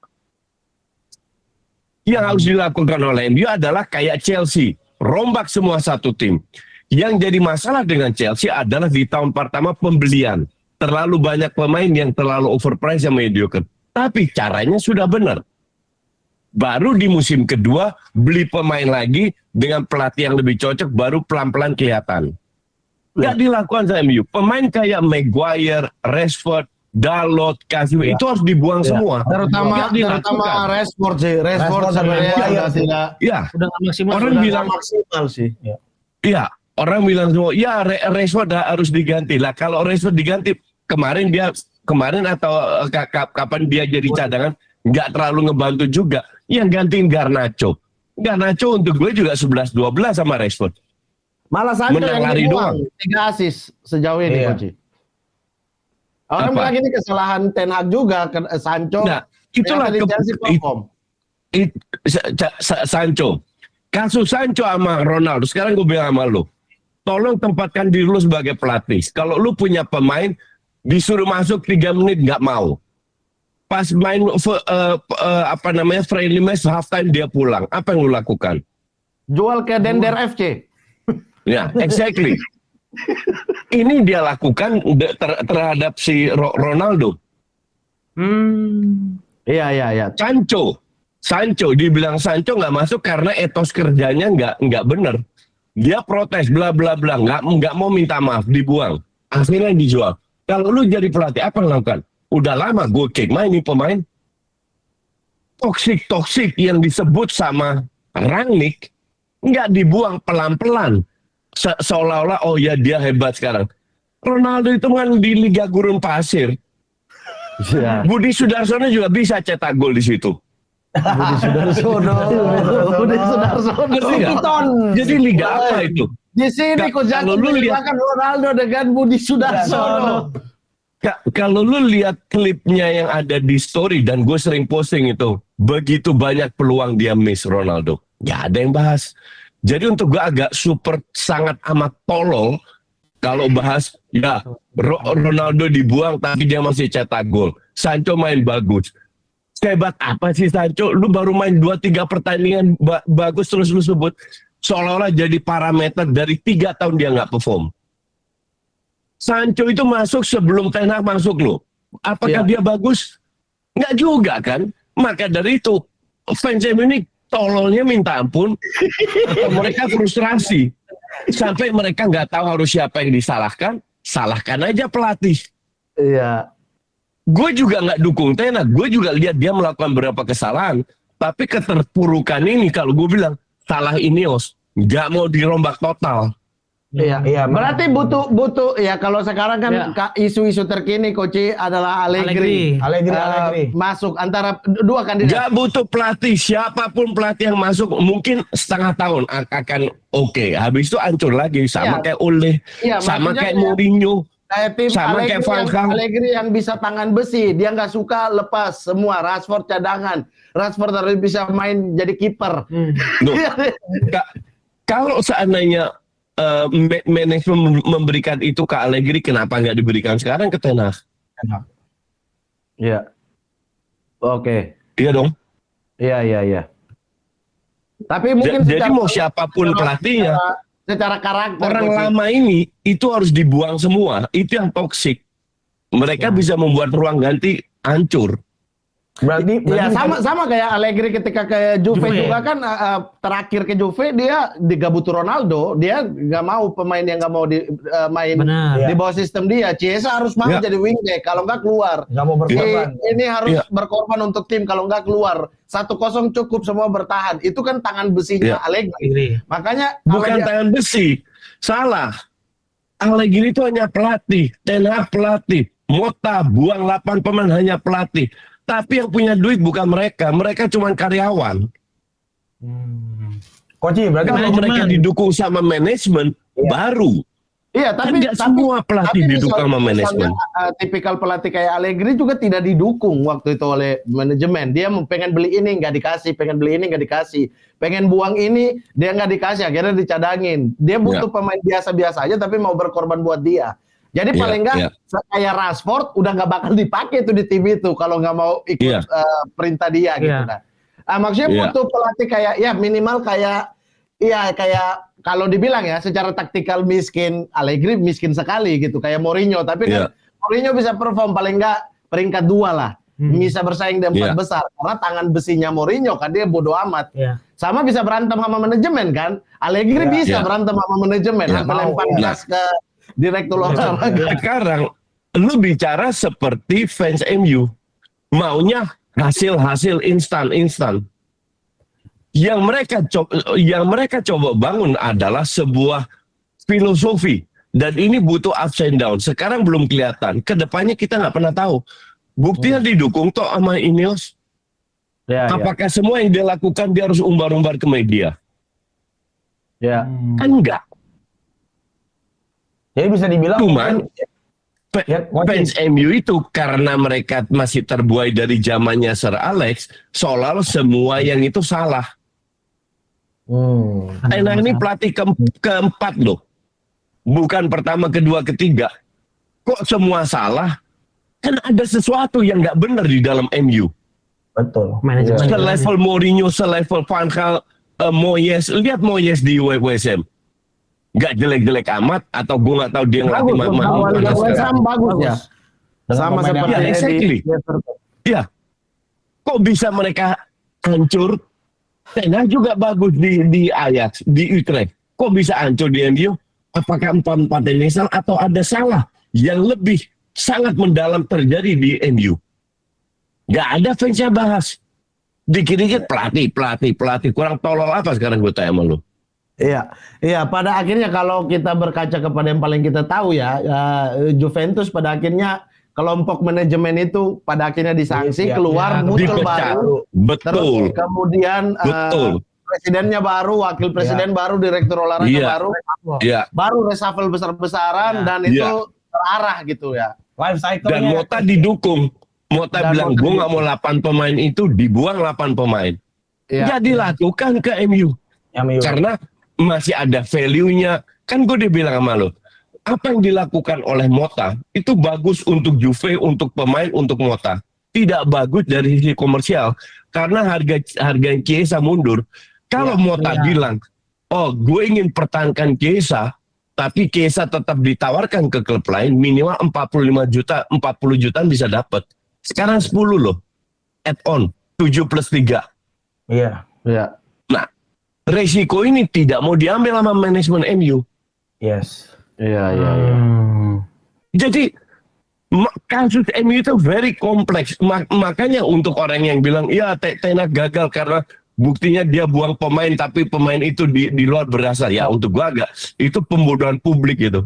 Yang harus dilakukan oleh MU adalah kayak Chelsea, rombak semua satu tim. Yang jadi masalah dengan Chelsea adalah di tahun pertama pembelian. Terlalu banyak pemain yang terlalu overpriced yang mediocre. Tapi caranya sudah benar. Baru di musim kedua beli pemain lagi dengan pelatih yang lebih cocok, baru pelan-pelan kelihatan. Nggak dilakukan sama MU. Pemain kayak Maguire, Rashford, Dalot, Casemiro itu harus dibuang semua. Terutama Rashford sih. Rashford sebenarnya Maguire sudah tidak Ya, Udah nggak maksimal. orang sudah. bilang maksimal sih. iya, orang bilang semua, ya Rashford harus diganti. Lah kalau Rashford diganti kemarin atau kapan dia jadi cadangan nggak terlalu ngebantu juga. Yang gantiin Garnacho. Garnacho untuk gue juga 11-12 sama Rashford. Malah Sancho Menang yang lari dibuang. doang. 3 assist sejauh ini, Iya. Coach. Orang Apa? bilang ini kesalahan Ten Hag juga, Sancho. Nah, itulah yang tadi Chelsea perform. Sancho. Kasus Sancho sama Ronaldo. Sekarang gue bilang sama lu, tolong tempatkan diri lu sebagai pelatih. Kalau lu punya pemain, disuruh masuk 3 menit nggak mau. Pas main friendly match halftime dia pulang. Apa yang lu lakukan? Jual ke Dender FC. Ya, exactly. Ini dia lakukan terhadap si Ronaldo. Iya. Sancho. Sancho, dibilang Sancho nggak masuk karena etos kerjanya nggak bener. Dia protes, bla bla bla, nggak mau minta maaf, dibuang. Akhirnya dijual. Kalau lu jadi pelatih, apa yang lakukan? Udah lama gue kick main pemain. Toksik yang disebut sama Rangnick nggak dibuang pelan-pelan. Seolah-olah, oh ya dia hebat sekarang. Ronaldo itu kan di Liga Gurun Pasir. Iya. Budi Sudarsono juga bisa cetak gol di situ. Budi Sudarsono. Ngerti nggak? Jadi liga apa itu? Di sini kok Kalau jangan lu lihat- menyamakan Ronaldo dengan Budi Sudarsono. Kalau lu lihat klipnya yang ada di story, dan gue sering posting itu, begitu banyak peluang dia miss Ronaldo. Gak ada yang bahas. Jadi untuk gue agak sangat amat tolol kalau bahas, ya Ronaldo dibuang tapi dia masih cetak gol. Sancho main bagus. Hebat apa sih Sancho? Lu baru main 2-3 pertandingan bagus terus lu sebut. Seolah-olah jadi parameter dari 3 tahun dia nggak perform. Sancho itu masuk sebelum Ten Hag masuk loh. Apakah dia bagus? Nggak juga kan? Maka dari itu fans MU ini tololnya minta ampun. Atau mereka frustrasi. Sampai mereka nggak tahu harus siapa yang disalahkan. Salahkan aja pelatih. Iya. Gue juga nggak dukung Ten Hag. Gue juga lihat dia melakukan beberapa kesalahan. Tapi keterpurukan ini kalau gue bilang salah Ineos. Nggak mau dirombak total. Iya, Iya, berarti butuh ya kalau sekarang kan isu-isu terkini Koci adalah Allegri. Allegri. Masuk antara dua kandidat. Nggak butuh pelatih, siapapun pelatih yang masuk mungkin setengah tahun akan oke. Habis itu hancur lagi sama Iya. kayak Ole, Iya, sama maksudnya kayak ya, Mourinho. Kayak tim Sama kayak Van Gaal. Allegri yang bisa tangan besi, dia nggak suka lepas semua. Rashford cadangan, Rashford harus bisa main jadi kiper. Loh, kalau seandainya manajemen memberikan itu ke Allegri, kenapa nggak diberikan sekarang ke Ten Hag? Iya. Oke. Iya dong. Iya. Tapi mungkin Jadi mau siapapun pelatihnya, secara karakter orang Coach. lama ini itu harus dibuang semua. Itu yang toksik. Mereka bisa membuat ruang ganti hancur. Berarti Ya sama kayak Allegri ketika ke Juve juga kan terakhir ke Juve dia butuh Ronaldo, dia nggak mau pemain yang nggak mau main Benar. di bawah sistem dia. Chiesa harus mau Ya. jadi wingback, kalau nggak keluar. nggak mau berkorban. Ini harus Ya. berkorban untuk tim, kalau nggak keluar 1-0 cukup semua bertahan. Itu kan tangan besinya Ya. Allegri. Makanya kalau Bukan dia- tangan besi. Salah. Allegri itu hanya pelatih. Ten Hag pelatih. Mota buang 8 pemain hanya pelatih. Tapi yang punya duit bukan mereka. Mereka cuma karyawan. Koci, berarti Kalau Manajemen. mereka didukung sama manajemen, baru. Iya, Kan nggak semua pelatih didukung sama manajemen. Tipikal pelatih kayak Allegri juga tidak didukung waktu itu oleh manajemen. Dia pengen beli ini nggak dikasih, pengen beli ini nggak dikasih, pengen buang ini dia nggak dikasih, akhirnya dicadangin. Dia butuh pemain biasa-biasa aja tapi mau berkorban buat dia. Jadi Ya, paling nggak ya. kayak Rashford udah nggak bakal dipakai tuh di tim itu kalau nggak mau ikut Ya. perintah dia gitu Ya. kan. Maksudnya Ya. butuh pelatih kayak ya minimal kayak kalau dibilang ya secara taktikal miskin, Allegri miskin sekali gitu kayak Mourinho, tapi kan Mourinho bisa perform paling nggak peringkat 2 lah. Bisa bersaing di 4 besar karena tangan besinya Mourinho kan dia bodoh amat. Iya. Sama bisa berantem sama manajemen kan. Allegri bisa berantem sama manajemen sampai lempar gas ke direktur olahraga. Sekarang lu bicara seperti fans MU, maunya hasil instan. Yang mereka coba bangun adalah sebuah filosofi, dan ini butuh ups and down. Sekarang belum kelihatan. Kedepannya kita nggak pernah tahu. Buktinya didukung toh sama Ineos. Ya, Apakah semua yang dia lakukan dia harus umbar-umbar ke media? ya. Kan enggak. Jadi bisa dibilang Cuman Ya, fans MU itu karena mereka masih terbuai dari zamannya Sir Alex, seolah-olah semua yang itu salah. Ten Hag ini pelatih keempat loh, bukan pertama, kedua, ketiga. Kok semua salah? Kan ada sesuatu yang nggak benar di dalam MU. betul. Manajemen. Selevel Mourinho, selevel Van Gaal, Moyes. Lihat Moyes di WSM. Nggak jelek-jelek amat, atau gue nggak tahu dia ngelatih Bagus, Awal mana Liga sekarang. West Ham bagus ya. Dengan Sama pemain yang seperti Ya, exactly. Eddie. Iya. Kok bisa mereka hancur. Ten Hag juga bagus di Ajax, di Utrecht. Kok bisa hancur di MU? Apakah 4-4 ini salah atau ada salah yang lebih sangat mendalam terjadi di MU? Gak ada fansnya bahas. Dikit-dikit pelatih. Kurang tolol apa sekarang gue tanya sama lu? Iya. Pada akhirnya kalau kita berkaca kepada yang paling kita tahu ya, Juventus pada akhirnya kelompok manajemen itu pada akhirnya disanksi, keluar muncul dipecat. baru. Betul. Terus kemudian presidennya baru, wakil presiden baru, direktur olahraga baru, baru reshuffle besar-besaran dan itu terarah gitu ya. Life cycle Dan Mota didukung. Mota bilang gue nggak mau 8 pemain itu, dibuang 8 pemain. Jadi lakukan ke MU. Karena masih ada value-nya. Kan gue udah bilang sama lo, apa yang dilakukan oleh Mota itu bagus untuk Juve, untuk pemain, untuk Mota. Tidak bagus dari sisi komersial karena harga Chiesa mundur. Kalau Mota bilang, oh gue ingin pertahankan Chiesa, tapi Chiesa tetap ditawarkan ke klub lain, minimal 45 juta, 40 jutaan bisa dapat. Sekarang 10 loh, add-on 7 plus 3. Iya. Nah, resiko ini tidak mau diambil sama manajemen MU. Yes. Iya. Jadi kasus MU itu very kompleks. Makanya untuk orang yang bilang, ya Ten Hag gagal karena buktinya dia buang pemain, tapi pemain itu di luar berasal. Ya untuk gua agak, itu pembodohan publik itu.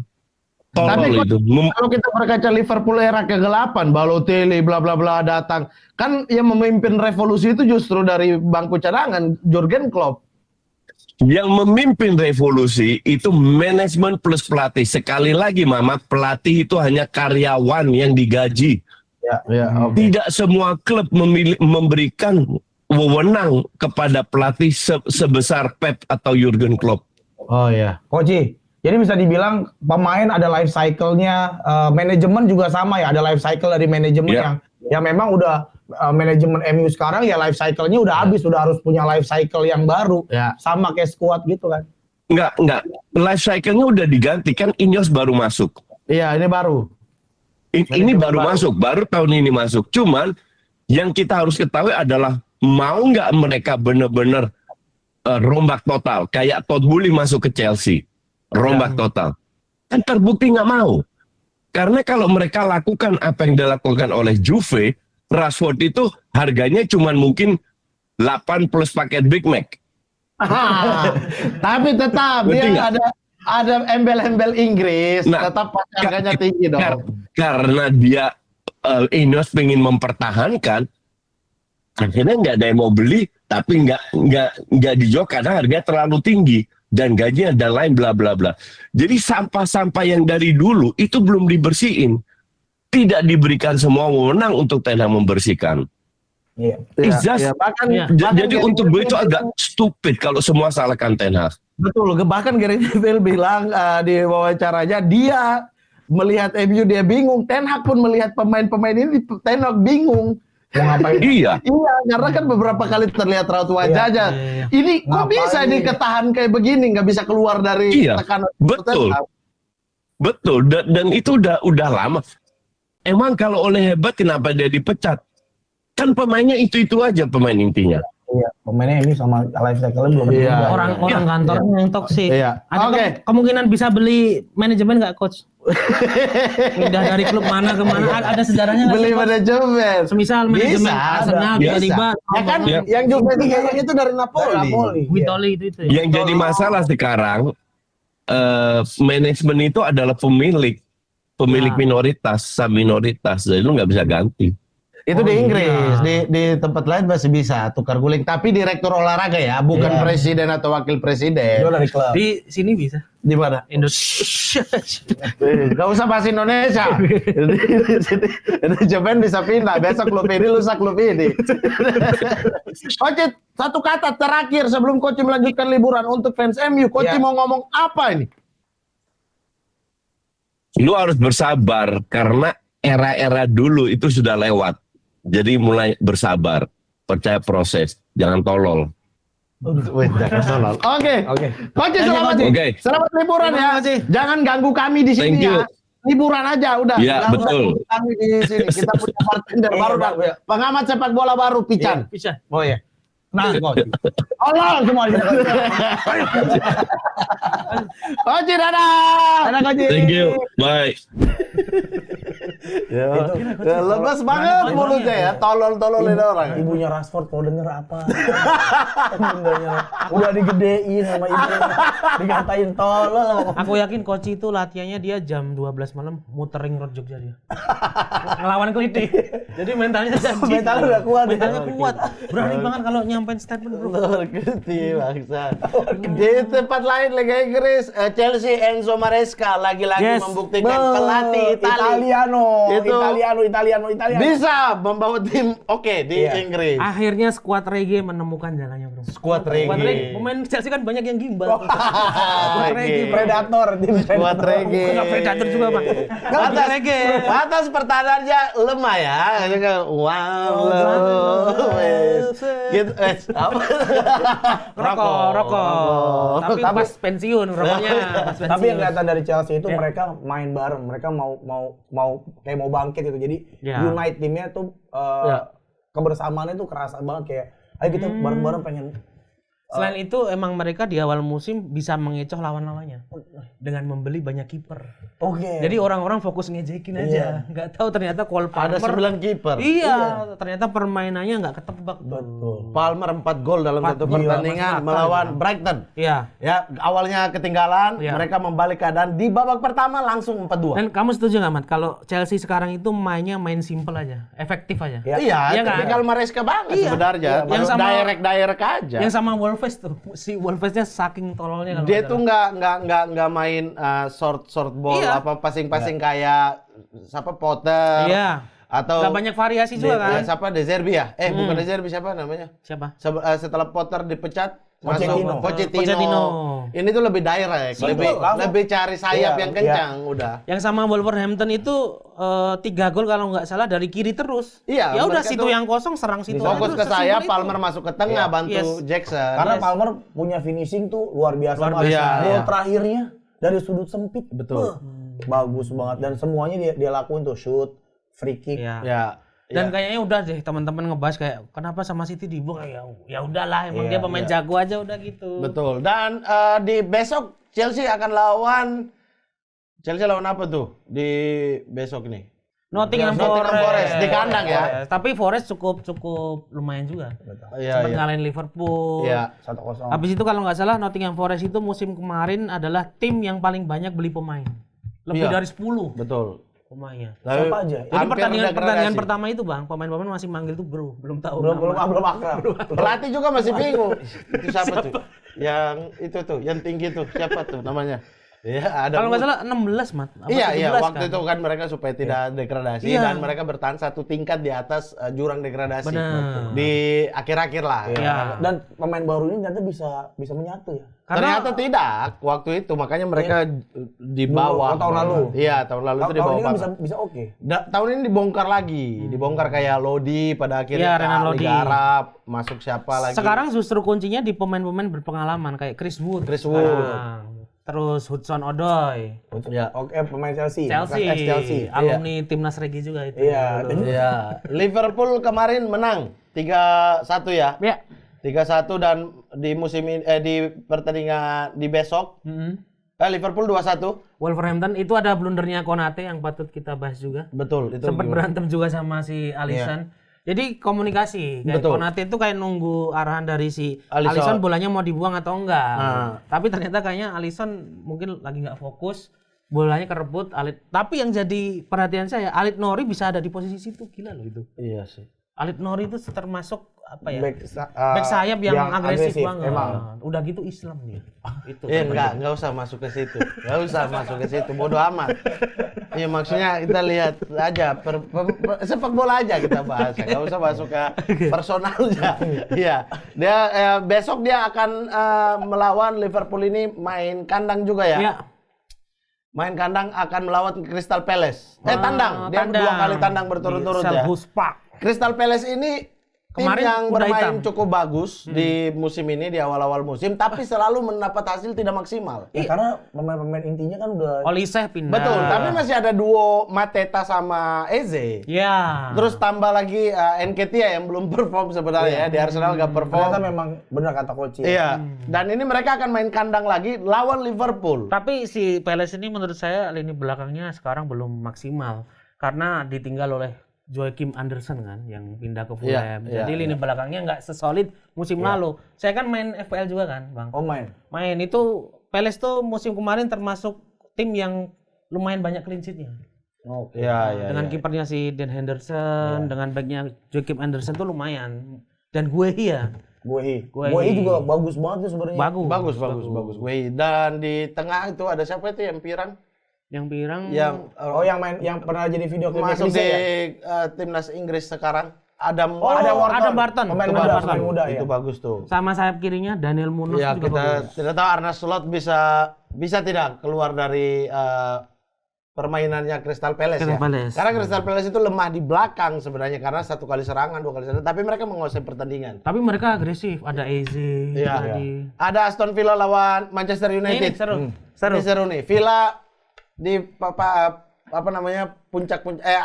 Tapi Tolol itu. kalau kita berkaca Liverpool era ke-8, Balotelli bla bla bla datang, kan yang memimpin revolusi itu justru dari bangku cadangan, Jurgen Klopp. Yang memimpin revolusi itu manajemen plus pelatih. Sekali lagi Mama, pelatih itu hanya karyawan yang digaji. Tidak semua klub memberikan wewenang kepada pelatih sebesar Pep atau Jurgen Klopp. Oh ya. Coach, jadi bisa dibilang pemain ada life cycle-nya, manajemen juga sama ya, ada life cycle dari manajemen yang memang udah manajemen MU sekarang ya life cycle-nya udah habis, udah harus punya life cycle yang baru. Sama kayak squad gitu kan. Enggak. Life cycle-nya udah diganti, kan Ineos baru masuk. Iya, ini baru. Ini baru masuk, baru tahun ini masuk. Cuman yang kita harus ketahui adalah mau nggak mereka benar-benar rombak total, kayak Todd Boehly masuk ke Chelsea. Rombak total. Kan terbukti nggak mau. Karena kalau mereka lakukan apa yang dilakukan oleh Juve, Rashford itu harganya cuma mungkin 8 plus paket Big Mac. Tapi tetap dia ada embel-embel Inggris, tetap harganya tinggi dong. Karena dia Ineos pengen mempertahankan, akhirnya nggak ada yang mau beli, tapi nggak dijual karena harganya terlalu tinggi. Dan gajinya dan lain bla bla bla. Jadi sampah-sampah yang dari dulu itu belum dibersihin. Tidak diberikan semua wewenang untuk Ten Hag membersihkan. Jadi untuk gue itu agak stupid kalau semua salahkan Ten Hag. Betul, bahkan Gary Neville bilang di wawancaranya dia melihat MU dia bingung, Ten Hag pun melihat pemain-pemain ini Ten Hag bingung. Mau ngapain? Iya, karena kan beberapa kali terlihat raut wajahnya. Ini kok bisa diketahan kayak begini, nggak bisa keluar dari tekanan. Betul. Dan itu udah lama. Emang kalau oleh hebat kenapa dia dipecat? Kan pemainnya itu aja pemain intinya. Iya, pemainnya ini sama life cycle belum. Orang kantornya yang toksik. Ada kemungkinan bisa beli manajemen nggak, coach? Pindah dari klub mana ke mana, ada sejarahnya nggak? Beli manajemen. Semisal manajemen Arsenal tiba-tiba. Ya kan yang juga kayaknya itu dari Napoli. Vitoli itu ya. Yang jadi masalah sekarang manajemen itu adalah pemilik minoritas, minoritas. Jadi lu nggak bisa ganti. Itu di Inggris, di tempat lain masih bisa tukar guling. Tapi direktur olahraga ya, bukan presiden atau wakil presiden. Itu dari klub. Di sini bisa. Di mana? Indonesia. Gak usah bahas Indonesia. Japan bisa pindah. Besok klub ini, lusa klub ini. Coach, satu kata terakhir sebelum Coach melanjutkan liburan untuk fans MU. Coach mau ngomong apa ini? Lu harus bersabar karena era-era dulu itu sudah lewat. Jadi mulai bersabar, percaya proses, jangan tolol. Oke. Coach, selamat liburan ya. Jangan ganggu kami di sini ya. Liburan aja udah. Iya, betul. Kami di sini kita punya bartender baru, pengamat sepak bola baru, Pican. Pican. Oh ya. Nah, coach. Allah semua di sana. Coach, dadah. Dadah, coach. Thank you. Bye. Lemes banget mulutnya ya, tolol-tololin orang. Ibunya Rashford kalau denger apa? Bundanya udah digedein sama ibunya, dikatain tolol. Aku yakin coach itu latihannya dia jam 12 malam muter ring road Jogja dia. Ngelawan Keliti. Jadi mentalnya janji. Mentalnya udah kuat. Mentalnya kuat. Berani banget kalau nyampein statement, bro. Ngerti bangsa. Di tempat lain Liga Inggris, Chelsea Enzo Maresca lagi-lagi Yes. membuktikan pelatih Italiano. bisa membawa tim di Iya. Inggris. Akhirnya skuad reggae menemukan jalannya, bro. Skuad reggae. Pemain Chelsea kan banyak yang gimbal. Reggae. Predator, tim Skuad reggae. Enggak predator juga, Pak. Batas reggae. Batas pertahanannya lemah ya. Ini kan wow. Gitu. Apa? Rokok. Tapi Tapi- pas pensiun rokoknya. Pas pensiun. Tapi yang kelihatan dari Chelsea itu Ya. mereka main bareng, mereka mau kayak mau bangkit gitu. Jadi Ya. unite timnya tuh Ya. kebersamaannya tuh kerasa banget kayak ayo kita bareng-bareng pengen Selain itu emang mereka di awal musim bisa mengecoh lawan-lawannya dengan membeli banyak kiper. oke. Jadi orang-orang fokus ngejekin aja. Nggak tahu ternyata Cole Ada Palmer 9 kiper. Iya, ternyata permainannya nggak ketebak. betul. Palmer 4 gol dalam 4 satu gol. pertandingan Masuk akal melawan itu. Brighton. Iya. Ya, awalnya ketinggalan, Iya. mereka membalik keadaan di babak pertama langsung 4-2. Dan kamu setuju nggak, Mat? Kalau Chelsea sekarang itu main simple aja, efektif aja. Ya. Iya, Iya kan? tipikal Maresca banget Iya. sebenarnya. Iya, yang sama- direct aja. Yang sama Wolves tuh, si Wolvesnya saking tololnya kalau Dia nggak tuh salah. nggak main short ball Iya. apa passing kayak siapa Potter Iya. atau Nggak banyak variasi juga kan? siapa De Zerbi ya? Bukan De Zerbi, siapa namanya? Siapa? Setelah Potter dipecat Pochettino. Pochettino. Ini tuh lebih direct, lebih cari sayap Iya, yang kencang udah. Yang sama Wolverhampton itu 3 gol kalau nggak salah dari kiri terus. Iya, Ya udah mereka situ tuh yang kosong serang situ. Fokus aja. ke sayap, Sesimpel itu. Palmer masuk ke tengah bantu Yes. Jackson. Karena Yes. Palmer punya finishing tuh luar biasa Luar banget. biasa. Gol Iya. terakhirnya dari sudut sempit. Betul. Bagus banget dan semuanya dia lakuin tuh shoot, free kick. Iya. Ya. Dan kayaknya udah deh teman-teman ngebahas kayak kenapa sama City dibuang ya udahlah emang dia pemain jago aja udah gitu. Betul. Dan di besok Chelsea akan lawan apa tuh di besok nih? Nottingham Nottingham Forest, di kandang ya. Tapi Forest cukup lumayan juga. Iya, Sempat ngalahin Liverpool. Iya. 1-0. Habis itu kalau nggak salah Nottingham Forest itu musim kemarin adalah tim yang paling banyak beli pemain. Lebih Iya. dari 10 Betul. pemainnya. Siapa aja? Jadi Hampir pertandingan degradasi. pertama itu Bang, pemain-pemain masih manggil tuh bro, belum tahu. Belum nama. akrab. Pelatih juga masih bingung. Itu siapa tuh? Yang itu tuh, yang tinggi tuh, siapa tuh namanya? Ya, ada. Kalau nggak salah 16, Mat. Apa Iya, 17 waktu kan? itu kan mereka supaya tidak degradasi Iya. dan mereka bertahan satu tingkat di atas jurang degradasi. Benar. Di akhir-akhir lah. Iya. Dan pemain baru ini ternyata bisa menyatu ya. Karena Ternyata tidak waktu itu, makanya mereka di bawah. Dulu, tahun lalu. Iya, tahun lalu itu di Tahun bawah. ini kan banget. bisa oke. Tahun ini dibongkar lagi, dibongkar kayak Lodi pada Iya, akhirnya Renan ke Lodi. Liga Arab, masuk siapa lagi? sekarang justru kuncinya di pemain-pemain berpengalaman kayak Chris Wood. Chris Wood. sekarang. Terus Hudson Odoi. Ya. Oke, pemain Chelsea. Chelsea. Ex-Chelsea. Alumni timnas Regi juga itu. Iya. Dulu. Iya. Liverpool kemarin menang 3-1 ya. Ya. 3-1 dan di musim ini di pertandingan di besok Liverpool 2-1. Wolverhampton itu ada blundernya Konate yang patut kita bahas juga. Betul, itu Sempat gimana? berantem juga sama si Alisson. Jadi komunikasi. Kayak Betul. Konate itu kayak nunggu arahan dari si Alisson. Alisson bolanya mau dibuang atau enggak. Nah. Tapi ternyata kayaknya Alisson mungkin lagi nggak fokus. Bolanya kerebut Alit. Tapi yang jadi perhatian saya, Alit Nori bisa ada di posisi situ. Gila loh itu. Iya sih. Alit Nori itu termasuk apa ya? Back Back sayap yang agresif banget. Emang. Udah gitu Islam dia. Itu. Enggak usah masuk ke situ. Enggak usah masuk ke situ. Bodoh amat. Iya, maksudnya kita lihat aja sepak bola aja kita bahas. Enggak usah masuk ke personalnya. Iya. Dia besok dia akan melawan Liverpool ini main kandang juga ya. Iya. Main kandang akan melawan Crystal Palace. Tandang. Dia Tandang. 2 kali tandang berturut-turut Di ya. Selhurst Park. Crystal Palace ini tim Kemarin yang kuda bermain hitam. cukup bagus di musim ini, di awal-awal musim, tapi selalu mendapat hasil tidak maksimal. Ya, karena pemain-pemain intinya kan udah Olise pindah. Betul, tapi masih ada duo Mateta sama Eze. Ya. Terus tambah lagi Nketiah yang belum perform sebenarnya ya, di Arsenal gak perform. ternyata memang benar kata coach ya. Iya, dan ini mereka akan main kandang lagi lawan Liverpool. Tapi si Palace ini menurut saya lini belakangnya sekarang belum maksimal karena ditinggal oleh Joachim Andersen kan yang pindah ke Fulham. Iya, Jadi iya, lini belakangnya nggak sesolid musim lalu. Saya kan main FPL juga kan, Bang. Oh main. Main itu Palace tuh musim kemarin termasuk tim yang lumayan banyak clean sheet-nya. Oke. Iya, Dengan kipernya si Dan Henderson, dengan backnya Joachim Andersen tuh lumayan. Dan Guehi ya. Guehi Guehi. juga bagus banget tuh sebenarnya. Bagus. Wih, dan di tengah itu ada siapa itu yang pirang? Yang pirang Yang Oh yang main yang pernah jadi video klipnya masuk Klise di ya? timnas Inggris sekarang. Adam Oh, ada Wharton. Adam Barton. Pemain Itu muda, Barton. pemain muda ya. itu bagus tuh. sama sayap kirinya Daniel Munoz Ya, itu juga kita bagus. tidak tahu Arne Slot bisa tidak keluar dari permainannya Crystal Palace Crystal ya. Palace. Karena Crystal Palace itu lemah di belakang sebenarnya karena 1 kali serangan, 2 kali serangan, tapi mereka menguasai pertandingan. Tapi mereka agresif, ada Eze Iya. tadi. Ada Aston Villa lawan Manchester Ini United. seru. Ini seru nih. Villa di apa namanya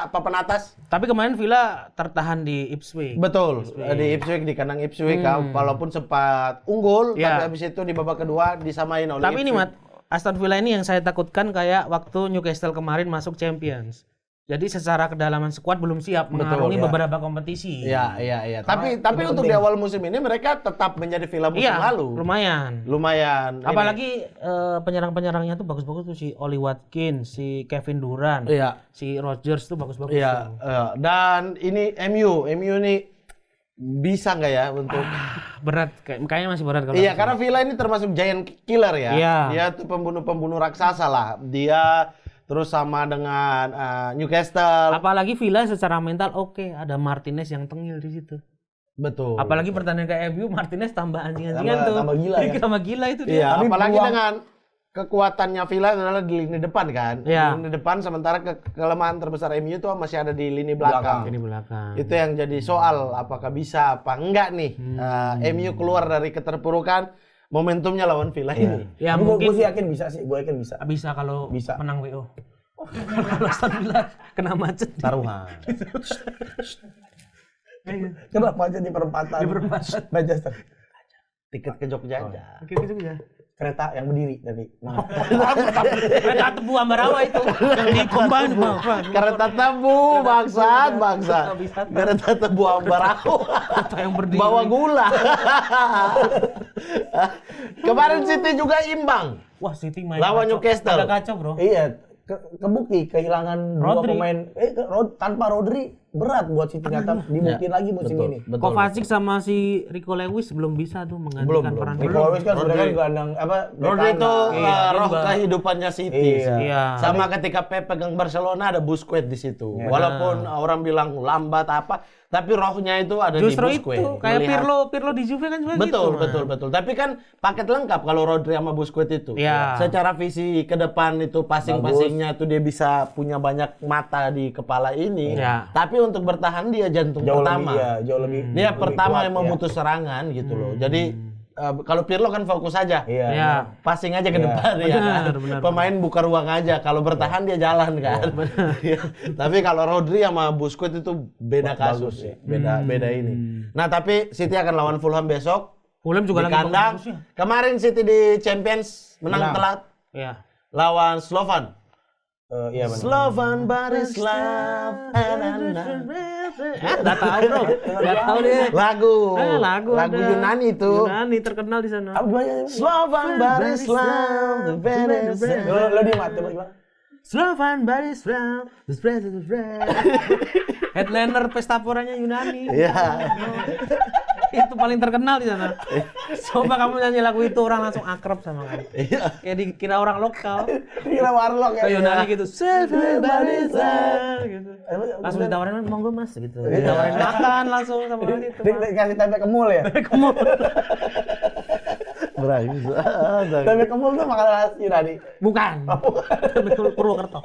papan atas. Tapi kemarin Villa tertahan di Ipswich. Betul. Di Ipswich, di kandang Ipswich walaupun sempat unggul Ya. tapi habis itu di babak kedua disamain oleh Tapi ini Ipswich. Mat, Aston Villa ini yang saya takutkan kayak waktu Newcastle kemarin masuk Champions. Jadi secara kedalaman skuad belum siap mengarungi ya. beberapa kompetisi. Iya. Tapi untuk di awal musim ini mereka tetap menjadi Villa musim Iya, lalu. Lumayan. Apalagi penyerang-penyerangnya tuh bagus-bagus tuh si Oli Watkins, si Kevin Durant, Iya. si Rodgers tuh bagus-bagus. Iya, tuh. dan ini MU ini bisa nggak ya untuk Berat, kayaknya masih berat kalau. Iya, karena Villa ini termasuk giant killer ya. Iya. Dia tuh pembunuh raksasa lah. Dia terus sama dengan Newcastle. Apalagi Villa secara mental oke, ada Martinez yang tengil di situ. Betul. Apalagi pertandingan kayak MU, Martinez tambah anjing-anjingan tuh. tambah gila ya. Tambah gila itu dia. Iya, Tapi apalagi peluang- dengan kekuatannya Villa adalah di lini depan kan. Iya. Di lini depan sementara kelemahan terbesar MU itu masih ada di lini belakang. Ini belakang. Itu yang jadi soal apakah bisa apa enggak nih MU keluar dari keterpurukan momentumnya lawan Villa ini. Ya Tapi mungkin gue sih yakin bisa sih, gue yakin bisa. bisa kalau Bisa. menang WO. Kalau Aston Villa kena macet. Taruhan. Coba macet di perempatan. Di perempatan. Manchester. Tiket ke Jogja aja. Gitu ya. Kereta yang berdiri tadi. Nah. Kereta tebu Ambarawa itu yang di combine Kereta tebu bangsat. Bisa. Kereta tebu Ambarawa. Kereta yang berdiri. Bawa gula. Kemarin City juga imbang. Wah, City main Lawan kacau. Newcastle. Agak kacau, Bro. Iya, kebukti kehilangan dua Rodri. pemain. Tanpa Rodri berat buat City ternyata dibuktiin lagi musim ini. Kovacic sama si Rico Lewis belum bisa tuh menggantikan peran Nico Lewis kan sebenarnya kan gelandang apa? Rodri itu Iya, dia roh juga. kehidupannya City. Iya. Iya. Sama ketika Pep pegang Barcelona ada Busquets di situ. Walaupun orang bilang lambat apa, tapi rohnya itu ada Justru di itu Busquets. kayak Melihat- Pirlo di Juve kan juga Betul, gitu. betul. Tapi kan paket lengkap kalau Rodri sama Busquets itu. Iya. Secara visi ke depan itu passing-passingnya tuh dia bisa punya banyak mata di kepala ini. Iya. Tapi untuk bertahan dia jantung Jauh pertama. lebih, ya, jauh lebih. Dia lebih pertama kuat, yang ya. memutus serangan gitu loh. Jadi kalau Pirlo kan fokus aja. Iya. Iya. Passing aja ke depan ya kan. benar. Pemain buka ruang aja. Kalau bertahan dia jalan kan. Iya. Tapi kalau Rodri sama Busquets itu beda kasus sih. Beda ini. Nah, tapi City akan lawan Fulham besok Fulham juga di lagi kandang. bagus-bagusnya. Kemarin City di Champions menang telat Iya. lawan Slovan. Iya benar. Slovan Barislav. Udah tahu, Bro. Udah tahu dia. Lagu. Lagu ada. Yunani itu. Yunani terkenal di sana. Apa gimana? Slovan Barislav. Lo di mati gimana? Slovan Barislav, the spread of the bread. Headliner pesta poranya Yunani. Iya. Itu paling terkenal di sana. Coba kamu nyanyi lagu itu orang langsung akrab sama kamu. Iya. Kayak dikira orang lokal. Kira warlock ya. Kayak Yunani gitu. Slovan Barislav gitu. Langsung ditawarin monggo Mas gitu. Ditawarin makan langsung sama orang itu. Dikasih tempe kemul ya? Tempe kemul tuh makanan khas Yunani. Bukan. Purwokerto.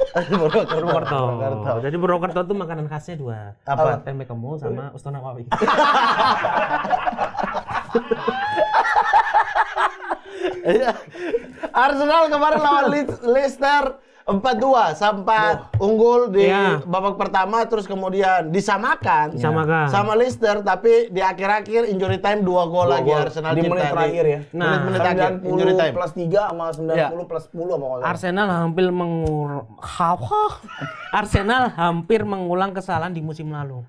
Purwokerto. Jadi Purwokerto tuh makanan khasnya dua. Apa? Tempe kemul sama Ustona Wawi. Arsenal kemarin lawan Leicester 4-2 sempat unggul di Iya. babak pertama terus kemudian disamakan sama Leicester tapi di akhir-akhir injury time 2 gol lagi Arsenal di menit cipta terakhir ya. Nah, menit akhir 90 injury time. plus 3 sama 90 plus 10 apa kalau Arsenal hampir mengulang kesalahan di musim lalu.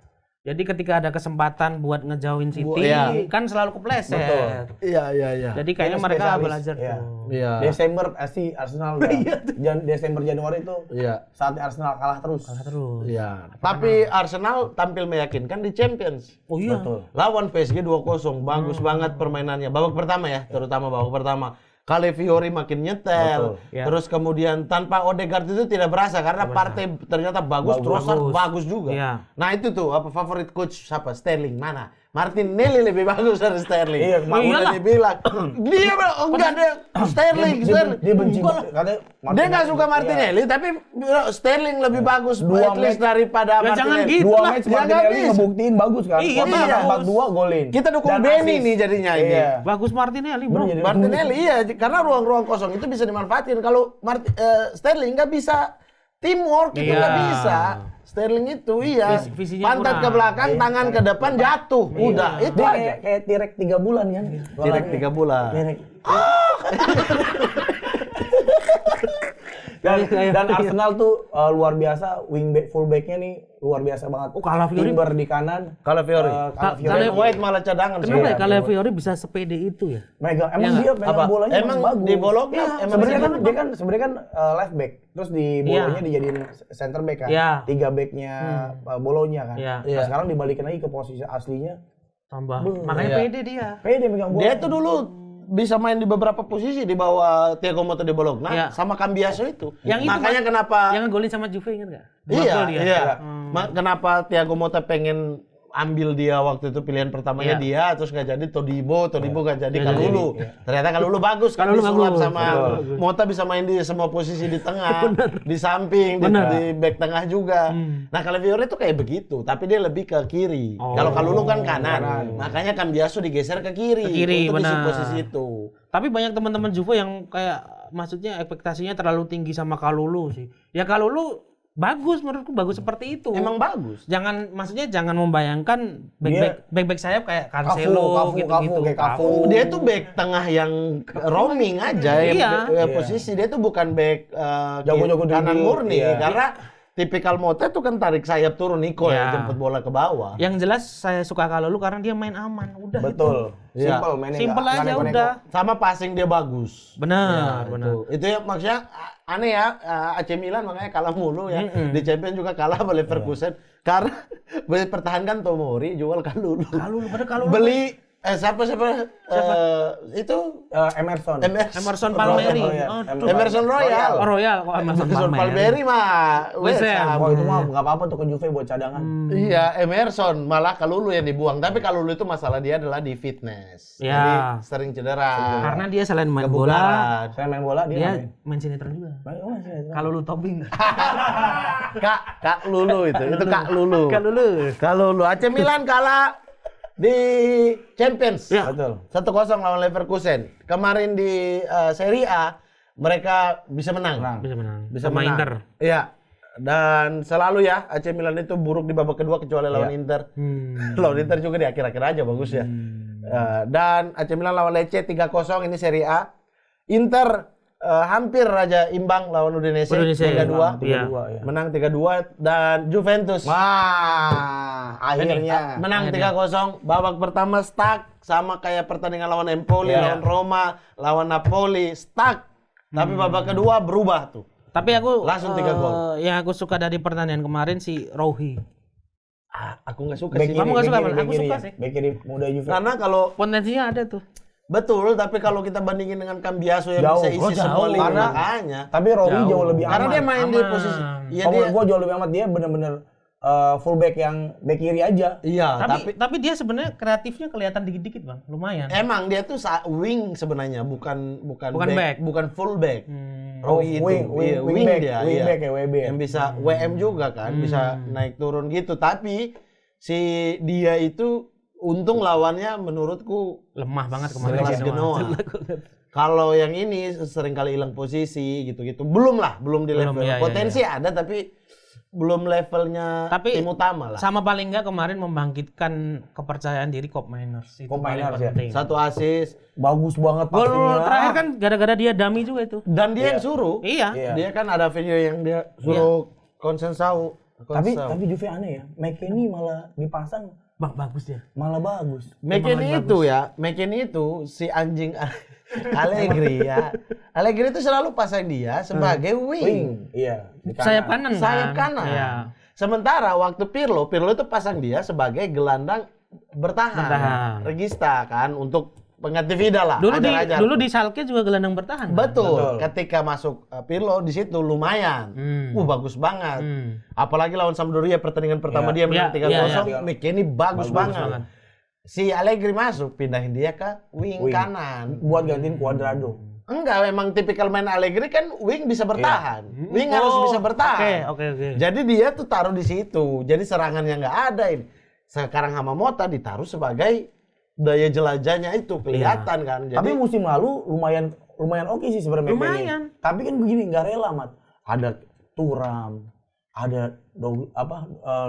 Jadi ketika ada kesempatan buat ngejauhin City, Iya. kan selalu kepleset. Betul. Iya. Jadi kayaknya Ini mereka spesialis. belajar Iya. tuh. Iya. Desember pasti Arsenal udah. Desember Januari itu Iya. saat Arsenal kalah terus. Terus. Iya. Tapi Arsenal tampil meyakinkan di Champions. Oh iya. Betul. Lawan PSG 2-0, bagus banget permainannya. Babak pertama ya, terutama babak pertama. Calafiori makin nyetel. Betul, ya. Terus kemudian tanpa Odegaard itu tidak berasa karena partai ternyata bagus, Trossard bagus juga. Iya. Nah itu tuh apa favorit coach siapa? Sterling mana? Martinelli lebih bagus dari Sterling. Iya, udah dibilang. Dia enggak dia Sterling. Dia benci katanya Dia nggak suka Martinelli, tapi Sterling lebih bagus Dua at least match. daripada Ya, jangan Martinelli. gitu. dua lah. match Ya, nggak Martinelli bisa. ngebuktiin bagus kan. Iya, Waktu iya. 4-2 golin. Kita dukung Dan Benny assist. nih jadinya ini. Iya. Bagus Martinelli, bro. Bener, jadi- Martinelli iya, karena ruang-ruang kosong itu bisa dimanfaatin. Kalau Sterling nggak bisa teamwork itu Iya. nggak bisa. Sterling itu iya, Visinya pantat kurang. ke belakang, tangan ke depan jatuh, udah itu Dia aja. kayak Tirek 3 bulan kan. Tirek 3 bulan. Tirek. Iya. Dan Arsenal tuh luar biasa wingback fullbacknya nih luar biasa banget. Oh, Calafiori. Timber di kanan. Calafiori. Calafiori. Ben White malah cadangan. Kenapa ya sih. Calafiori bisa sepede itu ya? Emang dia pegang Apa? bolanya Emang bagus. di bolok Iya, emang sebenarnya kan bisa dia kan sebenarnya kan left back. Terus di bolanya dijadiin center back kan. Iya. 3 backnya bolonya kan. Iya. Nah, sekarang dibalikin lagi ke posisi aslinya. Tambah. Makanya Iya. pede dia. Pede megang bola. Dia tuh dulu bisa main di beberapa posisi di bawah Thiago Motta di Bologna Iya. sama Cambiaso itu. Yang itu, Makanya kenapa Yang ngegolin sama Juve ingat nggak? Dua iya, gol dia. iya. Kenapa Thiago Motta pengen ambil dia waktu itu pilihan pertamanya Iya. dia terus nggak jadi Todibo nggak jadi Kalulu. Ternyata Kalulu bagus kan Kalulu disulap bagus. sama Motta bisa main di semua posisi di tengah, di samping, di back tengah juga. Nah, Calafiori itu kayak begitu, tapi dia lebih ke kiri. Kalau Kalulu kan kanan. Makanya Cambiaso digeser ke kiri. Ke kiri, untuk isi benar. posisi itu. Tapi banyak teman-teman Juve yang kayak maksudnya ekspektasinya terlalu tinggi sama Kalulu sih. Ya Kalulu bagus menurutku bagus seperti itu. Emang bagus. Maksudnya jangan membayangkan back sayap kayak Cancelo gitu-gitu. kayak Cafu. Dia tuh back tengah yang roaming aja Iya. posisi dia tuh bukan back Jago-jago kanan dribble. murni Iya. karena tipikal Motta tuh kan tarik sayap turun Nico Iya. yang jemput bola ke bawah. Yang jelas saya suka Kalulu karena dia main aman. Udah Betul. Iya. Simple mainnya. Simple nggak aja neko-neko. udah. Sama passing dia bagus. Benar, benar. Itu ya maksudnya aneh ya AC Milan makanya kalah mulu ya. Di Champions juga kalah oleh Leverkusen karena pertahankan Tomori jual Kalulu. Beli siapa itu Emerson. Emerson Palmieri. Emerson Royal. Oh, Royal kok Emerson Emerson Palmieri mah West Ham. Oh itu mah nggak apa-apa tuh ke Juve buat cadangan. Iya, Emerson malah Kalulu yang dibuang. Tapi Kalulu itu masalah dia adalah di fitness. Ya. Jadi sering cedera. Karena dia selain main bola, Kebugaran. Saya main bola dia dia ngapain? main sinetron juga. Oh, iya. Kalulu Tobing. Kak Lulu itu Kak Lulu. Kalulu. Kalulu. AC Milan kalah di Champions. Ya. Betul. 1-0 lawan Leverkusen. Kemarin di Serie A mereka bisa menang. Bisa menang. Bisa Sama menang. Inter. Iya. Dan selalu ya AC Milan itu buruk di babak kedua kecuali lawan Inter. Lawan Inter juga di akhir-akhir aja bagus ya. Dan AC Milan lawan Lecce 3-0 ini Serie A. Inter hampir aja imbang lawan Udinese 3-2. Iya. Menang 3-2 dan Juventus Wah, akhirnya. menang 3-0. Babak pertama stuck sama kayak pertandingan lawan Empoli, lawan Roma, lawan Napoli, stuck. Tapi babak kedua berubah tuh. Tapi aku Langsung 3 gol. Yang aku suka dari pertandingan kemarin si Rohi. Aku nggak suka Back sih. kiri, Kamu nggak back suka, kiri, Bang? back Aku kiri suka ya. sih. Back kiri muda Juve. Karena kalau Potensinya ada tuh. betul, tapi kalau kita bandingin dengan Cambiaso yang Jauh. bisa isi Oh, jauh. semua lini Karena- makanya. tapi Rory jauh lebih aman. Karena dia main di Aman. posisi Kalau menurut gua jauh lebih amat, dia bener-bener fullback yang back kiri aja. Iya, Tapi dia sebenarnya kreatifnya kelihatan dikit-dikit bang, lumayan. emang dia tuh wing sebenarnya, bukan back. bukan fullback. Oh, Itu. wing Iya, back, dia, wing iya. back ya, WB ya. Yang bisa WM juga kan, bisa naik turun gitu. Tapi si dia itu untung lawannya menurutku Lemah banget kemarin. kelas Genoa. Kalau yang ini sering kali hilang posisi gitu-gitu. Belum di level. Iya, Potensi ada tapi belum levelnya Tapi tim utama lah. sama paling nggak kemarin membangkitkan kepercayaan diri Cop Miners itu Cop paling Miners, ya. penting. Satu assist Bagus banget Gol pastinya. terakhir kan gara-gara dia dummy juga itu. dan dia yang suruh. Iya. Iya. Dia kan ada video yang dia suruh Konsensau. Tapi Juve aneh ya. McKennie malah dipasang Bang bagus dia. malah bagus. McKennie itu si anjing Allegri ya. Allegri itu selalu pasang dia sebagai wing. Iya. di kanan. Sayap kanan kan. Sayap kanan. Iya. Sementara waktu Pirlo itu pasang dia sebagai gelandang bertahan. Regista kan untuk pengganti Vidal lah. Ajar-ajar. Dulu di Schalke juga gelandang bertahan. kan? Betul. Ketika masuk Pirlo di situ lumayan. Bagus banget. Apalagi lawan Sampdoria pertandingan pertama dia menang 3-0. McKennie bagus banget. Si Allegri masuk, pindahin dia ke wing kanan. Buat gantiin Cuadrado. Enggak, memang tipikal main Allegri kan wing bisa bertahan. Wing harus bisa bertahan. Oke. Jadi dia tuh taruh di situ. Jadi serangannya nggak ada ini. Sekarang Hamamota ditaruh sebagai daya jelajahnya itu kelihatan kan. Jadi Tapi musim lalu lumayan oke sih sebenarnya McKennie. Lumayan. Tapi kan begini nggak rela, Mat. Ada Thuram, ada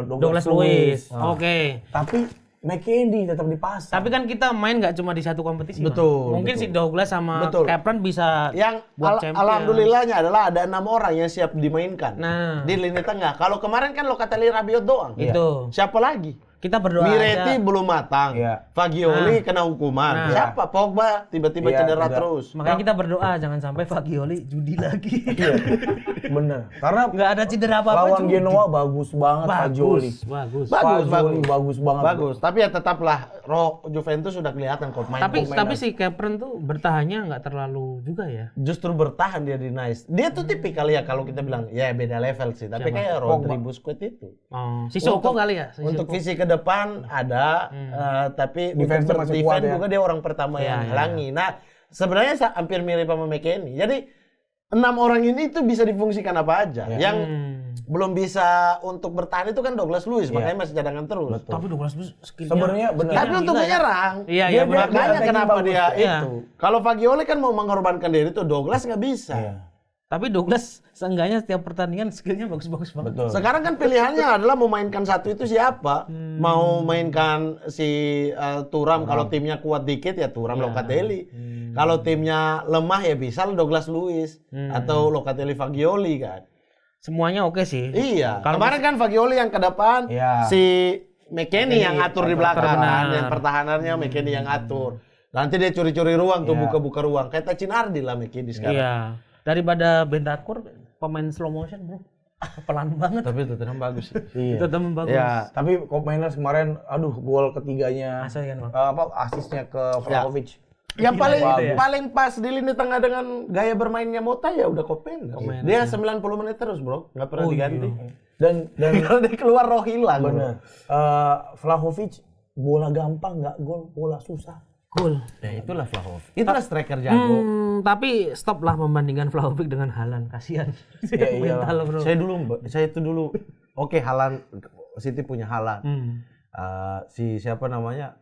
Douglas Luiz. Nah, Oke. Tapi McKennie tetap dipasang. Tapi kan kita main nggak cuma di satu kompetisi. Bang. Betul, Mungkin si Douglas sama Betul. Capron bisa yang buat champion. alhamdulillahnya adalah ada 6 orang yang siap dimainkan Nah. di lini tengah. Kalau kemarin kan Locatelli, Rabiot doang. Itu. Siapa lagi? Kita berdoa Miretti aja. belum matang. Iya. Fagioli kena hukuman. Nah. Siapa? Pogba tiba-tiba Iya, cedera tidak. terus. Makanya kita berdoa jangan sampai Fagioli judi lagi. Iya. Bener. Karena Nggak ada cedera apa-apa. lawan judi. Genoa bagus banget Fagioli. Bagus. Bagus banget. Bagus. Tapi ya tetaplah roh Juventus sudah kelihatan kok main. Tapi si Capron tuh bertahannya nggak terlalu juga ya. Justru bertahan dia di Nice. Dia tuh tipikal ya kalau kita bilang ya beda level sih. Tapi kayak Rodri, Busquets itu. Oh, si Soko kali ya. Si Untuk Soko. visi ke depan ada, tapi Defense untuk masih kuat defense ya. juga dia orang pertama Iya, yang iya. halangi. Nah, sebenarnya hampir mirip sama McKennie. Jadi 6 orang ini tuh bisa difungsikan apa aja. Yang belum bisa untuk bertahan itu kan Douglas Luiz, makanya masih cadangan terus. Tapi Douglas Luiz skillnya. Sebenarnya benar. Tapi untuk menyerang, Iya, dia iya, benar. makanya Dia kenapa bagus. dia Iya. itu. Kalau Fagioli kan mau mengorbankan diri tuh, Douglas nggak bisa. Iya. Tapi Douglas seenggaknya setiap pertandingan skillnya bagus-bagus banget. Betul. Sekarang kan pilihannya adalah mau mainkan satu itu siapa? Mau mainkan si Thuram kalau timnya kuat dikit ya Thuram Locatelli. Kalau timnya lemah ya bisa Douglas Luiz atau Locatelli Fagioli kan. Semuanya oke sih. Iya. Kemarin kan Fagioli yang ke depan, Iya. si McKennie yang ngatur di belakang, benar. yang pertahanannya McKennie yang ngatur. Nanti dia curi-curi ruang tuh, buka-buka ruang. Kayak Tacinardi lah McKennie sekarang. Iya. Daripada Bentancur pemain slow motion, Bro. Pelan banget. Tapi itu tenang bagus sih. Iya. Itu temen bagus. Ya, Tapi Cop Miners kemarin, aduh, gol ketiganya, Asal kan, Bang. asisnya ke Vlahovic. yang paling gitu ya. paling pas di lini tengah dengan gaya bermainnya Mota ya udah Kopen. Dia 90 menit terus, Bro. Nggak pernah diganti. Dan Kalau dia keluar roh hilang. bener. Vlahovic bola gampang nggak gol, bola susah. Cool. Ya itulah Vlahovic. Itulah striker jago. Tapi stop lah membandingkan Vlahovic dengan Haaland, kasihan. Ya, iyalah. Mental, Bro. Saya itu dulu. Oke, Haaland, City punya Haaland. Si siapa namanya?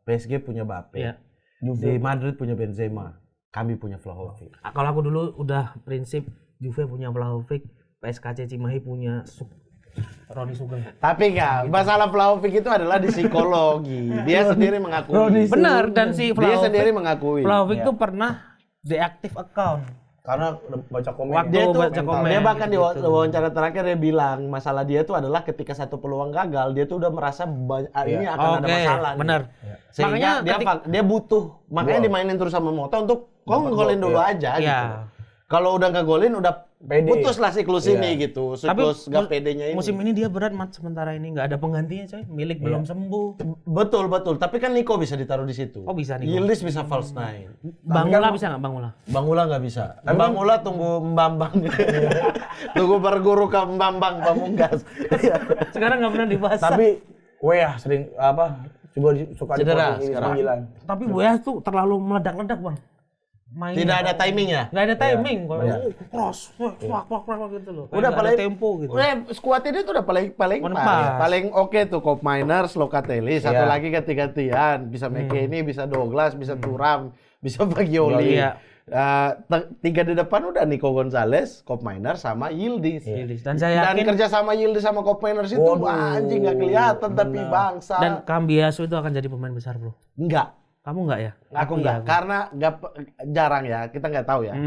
PSG punya Mbappe. Iya. Di Madrid punya Benzema. Kami punya Vlahovic. Kalau aku dulu udah prinsip Juve punya Vlahovic, PSKC Cimahi punya Roni Sugeng. Tapi enggak, masalah Vlahovic itu adalah di psikologi. Dia sendiri mengakui. Benar, dan si Dia sendiri Vlahovic, mengakui. Vlahovic tuh pernah deactive account. Karena udah baca komen. Waktu Dia tuh baca komen. dia bahkan di gitu. wawancara terakhir dia bilang masalah dia tuh adalah ketika satu peluang gagal dia tuh udah merasa ini akan ada Oke, masalah. nih. benar. Sehingga Makanya dia butuh makanya dimainin terus sama Mota untuk kau ngegolin dulu aja Iya. gitu. Kalau udah ngegolin udah Pede. putus lah siklus ini gitu. Siklus gak pedenya ini. musim ini dia berat mat sementara ini nggak ada penggantinya coy. Milik belum sembuh. Betul. Tapi kan Nico bisa ditaruh di situ. Oh, bisa Nico. Yildiz bisa false nine. Bangula bisa nggak Bangula? Bangula nggak bisa. Bangula tunggu Mbambang. Tunggu berguru ke Mbambang Pamungkas. Sekarang nggak pernah dibahas. Tapi Weah sering suka Cedera di sekarang. panggilan. Tapi Weah tuh terlalu meledak-ledak bang. Mainnya. Tidak ada timingnya. Nggak ada timing. Cross, wak gitu loh. Udah Nggak paling ada tempo gitu. Udah squad ini tuh udah paling pas. Paling oke tuh Cop Miners, Locatelli, satu lagi ganti-gantian, bisa McKennie, bisa Douglas, bisa Thuram, bisa Fagioli. Iya. Tiga di depan udah Nico Gonzalez, Cop Miners sama Yildiz. Dan saya yakin kerja sama Yildiz sama Cop Miners itu anjing nggak kelihatan tapi bangsa. dan Cambiaso itu akan jadi pemain besar bro. Enggak. Kamu nggak ya? Aku enggak, karena jarang ya, kita nggak tahu ya.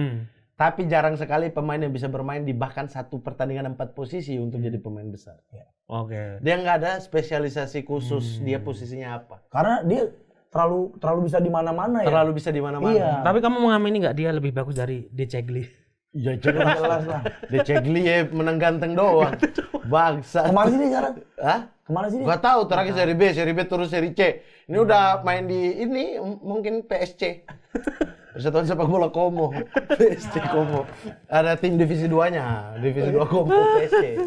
Tapi jarang sekali pemain yang bisa bermain di bahkan satu pertandingan 4 posisi untuk jadi pemain besar. Oke. Dia nggak ada spesialisasi khusus dia posisinya apa. Karena dia terlalu bisa di mana-mana ya. Terlalu bisa di mana-mana. Iya. Tapi kamu mengamini nggak dia lebih bagus dari De Cegli? Ya jelas lah. De Cegli menang ganteng doang. Bangsa. Kemana sih dia sekarang? Hah? Kemana sih dia? Gak tahu terakhir seri B turun seri C. Ini udah main di ini mungkin PSC. Persatuan Sepak Bola Komo. PSC Komo. Ada tim divisi 2-nya. Divisi 2 Komo PSC.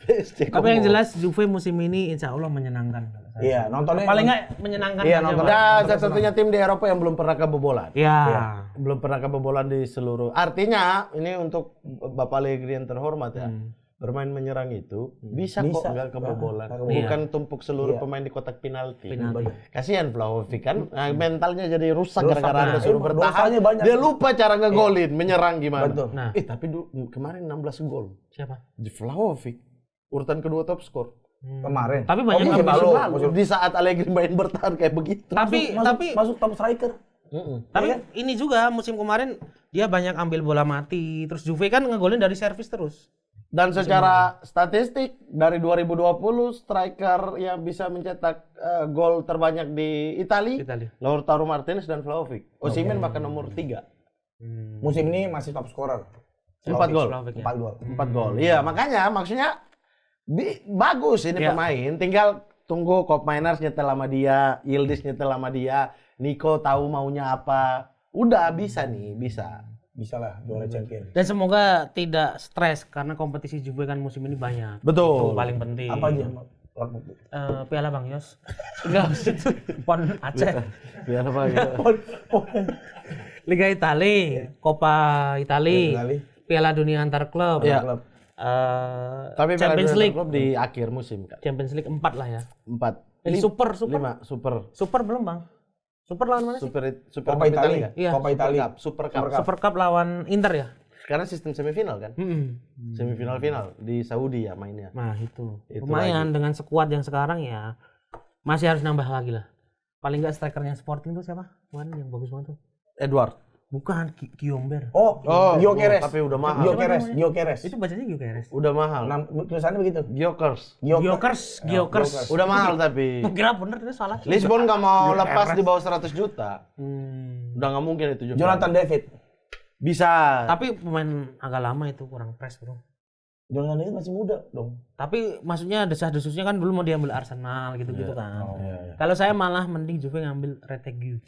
PSC Komo. Tapi yang jelas Juve musim ini insya Allah menyenangkan. Iya, nontonnya Paling nggak menyenangkan. Iya, aja, nonton. Bang. Ada satu-satunya tim di Eropa yang belum pernah kebobolan. Iya. Belum pernah kebobolan di seluruh. Artinya ini untuk Bapak Allegri yang terhormat ya. Bermain menyerang itu bisa kok nggak kebobolan. Bukan tumpuk seluruh pemain di kotak penalti. Kasihan Vlahovic kan mentalnya jadi rusak gara-gara Anda suruh bertahan. dosanya banyak. Dia lupa cara ngegolin, menyerang gimana. Betul. Nah. Tapi kemarin 16 gol. Siapa? Di Vlahovic. Urutan kedua top skor. kemarin. Tapi banyak musim yang lalu. Lalu, di saat Allegri main bertahan kayak begitu. Tapi masuk top striker. tapi ini juga musim kemarin dia banyak ambil bola mati. Terus Juve kan ngegolin dari servis terus. Dan secara statistik dari 2020 striker yang bisa mencetak gol terbanyak di Italia, Lautaro Martinez dan Vlahovic. Osimhen bahkan nomor 3. Musim ini masih top scorer. 4 gol. 4 gol. 4 gol. Iya, makanya maksudnya bagus ini pemain. Tinggal tunggu Cop Miners nyetel sama dia, Yildiz nyetel sama dia, Nico tahu maunya apa. Udah bisa nih, bisa. Bisa lah juara champion. Dan semoga tidak stres karena kompetisi Juve kan musim ini banyak. Betul. Itu paling penting. Apa aja? Piala Bang Yos. Enggak, Pon Aceh. Biar apa gitu. Liga Italia, Coppa Italia, Piala Dunia antar klub. Iya. Tapi Champions League klub di akhir musim kan. Champions League 4 lah ya. 4. Ini super. 5 super. Super belum, Bang. Super lawan mana sih? Super Coppa Italia. Iya. Coppa Italia. Super Cup. Super Cup lawan Inter ya? Karena sistem semifinal kan? Semifinal final di Saudi ya mainnya. Nah, itu. Itu Lumayan dengan skuad yang sekarang ya. Masih harus nambah lagi lah. Paling enggak strikernya Sporting tuh siapa? Kemarin yang bagus banget tuh. Edward. Bukan Giomber. Oh, Gyökeres. Tapi udah mahal. Gyökeres. Itu bacanya Gyökeres. Udah mahal. Tulisannya begitu. Gyökeres. Gyökeres. Udah mahal tapi. Kira bener itu salah. Lisbon nggak mau lepas di bawah 100 juta. Udah nggak mungkin itu juga. Jonathan David. Bisa. Tapi pemain agak lama itu kurang press, Bro. Jonathan David masih muda dong. Tapi maksudnya desas-desusnya kan dulu mau diambil Arsenal gitu-gitu kan. Kalau saya malah mending Juve ngambil Retegui.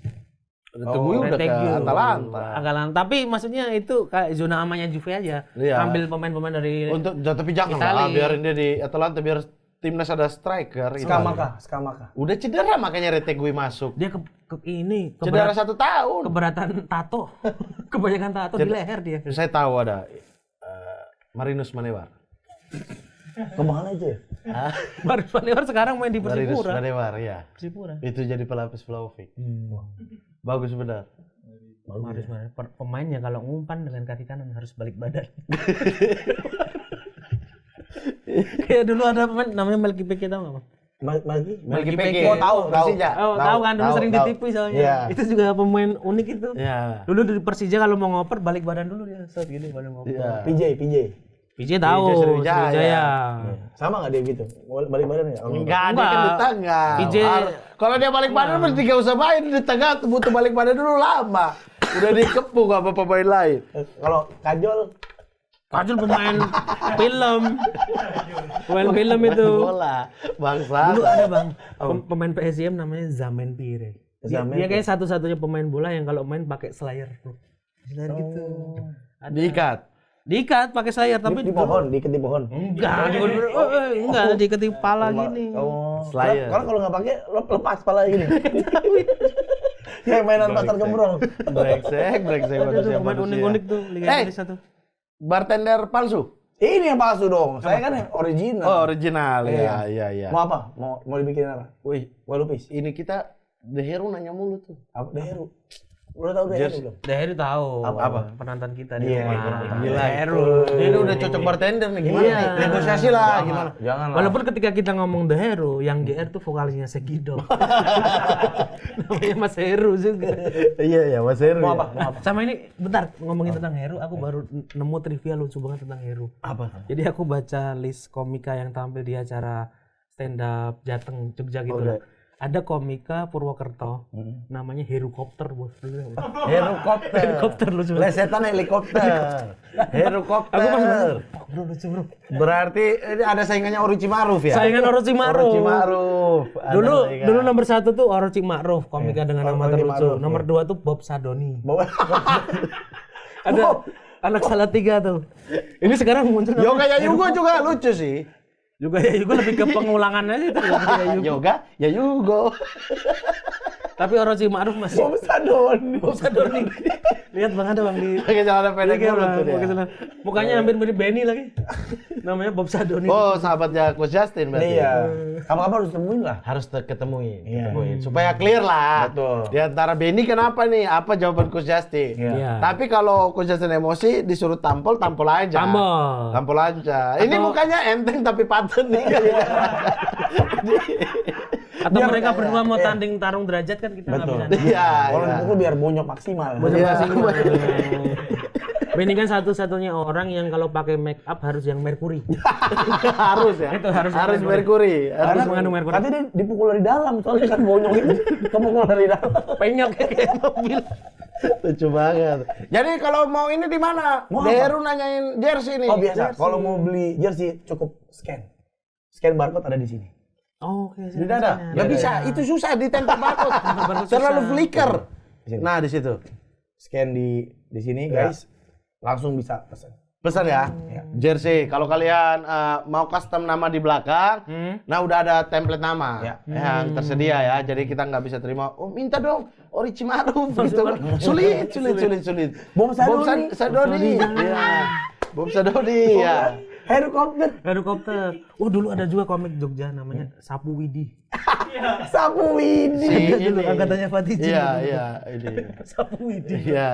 Retegui udah ke Atalanta. Tapi maksudnya itu kayak zona amannya Juve aja. Iya. Ambil pemain-pemain dari tapi jangan lah, biarin dia di Atalanta biar timnas ada striker. Skamaka. Udah cedera makanya Retegui masuk. dia Cedera 1 tahun. keberatan tato. Kebanyakan tato di leher dia. Saya tahu ada Marinus Manewar. Kemana itu ya? Marinus Manewar sekarang main di Marinus Persipura. Manewar ya. Persipura. Itu jadi pelapis Vlahovic. Bagus benar. Marinus Manewar pemainnya kalau ngumpan dengan kaki kanan harus balik badan. Kayak dulu ada pemain namanya Melki Peke, tahu nggak, Bang? Melki Peke. Oh, tahu. Tahu kan dulu sering di TV soalnya. Iya. Itu juga pemain unik itu. Iya. Dulu di Persija kalau mau ngoper balik badan dulu dia. Set gini badan ngoper. Iya. PJ tahu Sriwijaya. Sama nggak dia gitu? Balik badan nggak? Enggak, dia kan di tengah. PJ Kalau dia balik badan mesti gak usah main di tengah, butuh balik badan dulu lama. Udah dikepung apa pemain lain. Kalau Kajol Kajol pemain film. Pemain film itu. Bola. Bangsa. Dulu ada Bang, pemain PSIM namanya Zaman Pire. Dia kayak satu-satunya pemain bola yang kalau main pakai slayer tuh. Slayer gitu. Diikat. Diikat pakai slayer tapi di pohon, diikat di pohon. enggak, enggak diikat di kepala gini. Oh, Slayer. Kalau nggak pakai lepas kepala gini. Kayak mainan pasar gembrong. Brengsek Ada tuh pemain unik-unik tuh Liga Eh. Indonesia tuh. Bartender palsu. Ini yang palsu dong. Saya kan yang original. Oh, original. Iya. Iya. Mau apa? Mau dibikin apa? Wih, Mau lupis? ini kita The Hero nanya mulu tuh. Apa Deheru? Udah tahu Deheru belum? Daheru tahu. Apa? Penonton kita di Iya, rumah. Gila. Daheru. Dia udah cocok bartender nih. Gimana Iya. nih? Negosiasi lah gimana? Jangan lah. Walaupun ketika kita ngomong The Hero, yang GR tuh vokalisnya Segido. Namanya Mas Heru juga. Iya, Mas Heru. Mau apa? Mau apa? Sama ini, bentar ngomongin tentang Heru, aku baru nemu trivia lucu banget tentang Heru. Apa? Jadi aku baca list komika yang tampil di acara stand up Jateng Jogja gitu lah. Ada komika Purwokerto, namanya Herukopter bos. Helikopter. Helikopter lucu banget. Lesetan helikopter. Helikopter. Aku pas bro lucu bro. Berarti ini ada saingannya Orochimaru ya? Saingan Orochimaru. Orochimaru. Ada Dulu saingan. dulu nomor 1 tuh Orochimaru, komika dengan nama terlucu. Orochimaru, Nomor 2 tuh Bob Sadoni. Bawa. Ada anak salah 3 tuh. Ini sekarang muncul nama Yoga Yayugo juga lucu sih. juga ya juga lebih ke pengulangan aja itu ya. Yoga Yayugo. Tapi Orochimaru masih Bob Sadoni. Bob Sadoni. Lihat Bang ada Bang di Pakai celana pendek Iya, dulu Bang. tuh dia. Pakai celana. Mukanya hampir mirip Benny lagi. Namanya Bob Sadoni. Oh, sahabatnya Coach Justin berarti. Iya. Kamu-kamu harus temuin lah. Harus ketemuin, Iya. supaya clear lah. Betul. Di antara Benny kenapa nih? Apa jawaban Coach Justin? Iya. Tapi kalau Coach Justin emosi disuruh tampol aja. Tampol. Tampol aja. Ini mukanya enteng tapi paten nih. Atau Biar- mereka berdua mau iya. tanding tarung derajat kan kita nggak Betul. bisa. Iya. Kalau iya. dipukul biar bonyok maksimal. Iya. Benny kan satu-satunya orang yang kalau pakai make up harus yang merkuri. harus ya. Itu harus Merkuri. Harus mengandung merkuri. Katanya dia dipukul dari dalam, soalnya kan bonyok itu. Kemukul dari dalam. Penyok kayak mobil. Lucu banget. Jadi kalau mau ini di mana? Mau Deru nanyain jersey nih. Oh biasa, Jersey. kalau mau beli jersey cukup scan. Scan barcode ada di sini. Oh, oke. Di dada. Nggak bisa, itu susah ditempel barcode. barcode Terlalu susah. flicker. Di sini. Nah, di situ. Scan di sini guys. Langsung bisa pesan. Pesan ya. Jersey. Kalau kalian mau custom nama di belakang, nah udah ada template nama Ya. yang tersedia ya. Jadi kita nggak bisa terima. Oh minta dong Orochimaru gitu. Sulit. Bob Sadoni. Sadoni. Iya. Bob Sadoni ya. Helikopter. Helikopter. Oh, dulu ada juga komik Jogja namanya Sapu Widi. Sapu Widi. Ada dulu angkatannya Fatih Jin. Iya, ini. Sapu Widi. Iya.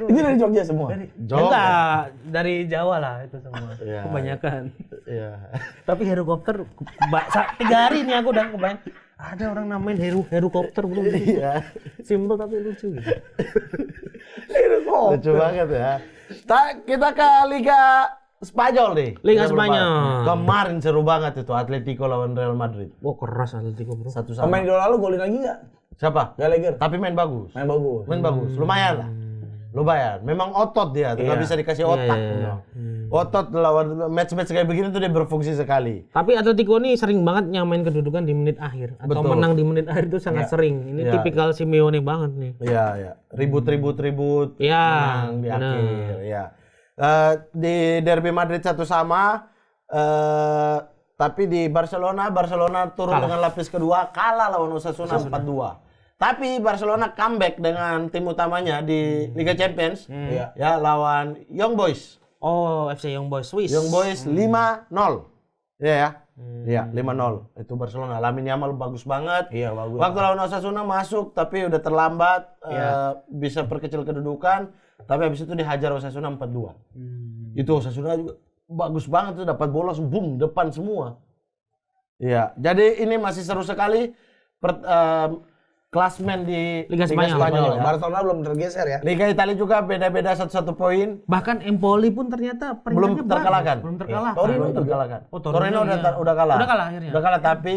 Ini dari Jogja semua. Enggak, dari Jawa lah itu semua. Iya. Kebanyakan. Iya. Tapi helikopter 3 hari ini aku udah kebayang ada orang namain helikopter bro. Iya. Simple tapi lucu gitu. Lucu banget ya. Kita ke Liga Spanyol nih. Liga Spanyol. Kemarin seru banget itu Atletico lawan Real Madrid. Oh, keras Atletico bro. Satu Pemain sama. idola lu golin lagi nggak? Siapa? Gallagher. Tapi main bagus. Main bagus. Main bagus. Lumayan lah. Lumayan. Memang otot dia, tuh nggak Iya. bisa dikasih otak. iya. Otot lawan match-match kayak begini tuh dia berfungsi sekali. Tapi Atletico ini sering banget nyamain kedudukan di menit akhir atau Betul. menang di menit akhir itu sangat sering. Ini Iya. tipikal Simeone banget nih. Iya, iya. Ribut. Iya, Menang di benar. akhir, ya. Di derby Madrid 1-1, tapi di Barcelona turun dengan lapis kedua, kalah lawan Osasuna 4-2. Tapi Barcelona comeback dengan tim utamanya di Liga Champions, ya lawan Young Boys. Oh, FC Young Boys Swiss. Young Boys 5-0. Iya ya. Iya, 5-0. Itu Barcelona. Lamine Yamal bagus banget. Iya, bagus. Waktu lawan Osasuna masuk tapi udah terlambat, bisa perkecil kedudukan, tapi habis itu dihajar Osasuna 4-2. Itu Osasuna juga bagus banget tuh, dapat bola boom depan semua. Iya, jadi ini masih seru sekali klasmen di Liga Spanyol. ya. Barcelona belum tergeser ya. Liga Italia juga beda-beda satu poin. Bahkan Empoli pun ternyata Belum peringkatnya terkalahkan. bagus. Belum terkalahkan. Torino terkalahkan. Oh, Torino iya. udah kalah. Udah kalah akhirnya. Udah kalah tapi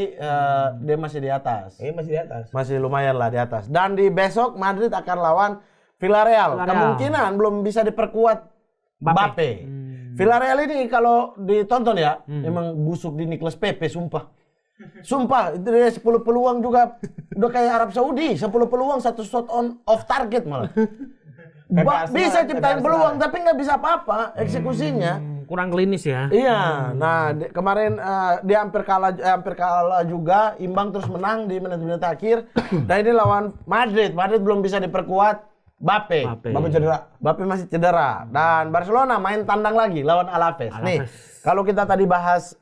dia masih di atas. Ini masih di atas. Masih lumayan lah di atas. Dan di besok Madrid akan lawan Villarreal. Villarreal. Kemungkinan belum bisa diperkuat Mbappe. Villarreal ini kalau ditonton ya, emang busuk di Nicolas Pepe, sumpah. Sumpah, itu dia 10 peluang juga udah kayak Arab Saudi, 10 peluang 1 shot on off target malah. Bisa ciptain peluang tapi nggak bisa apa-apa eksekusinya. Kurang klinis ya. Iya, nah kemarin dia hampir kalah juga, imbang terus menang di menit-menit akhir. Nah ini lawan Madrid belum bisa diperkuat. Mbappe cedera. Mbappe masih cedera. Dan Barcelona main tandang lagi lawan Alaves. Nih, kalau kita tadi bahas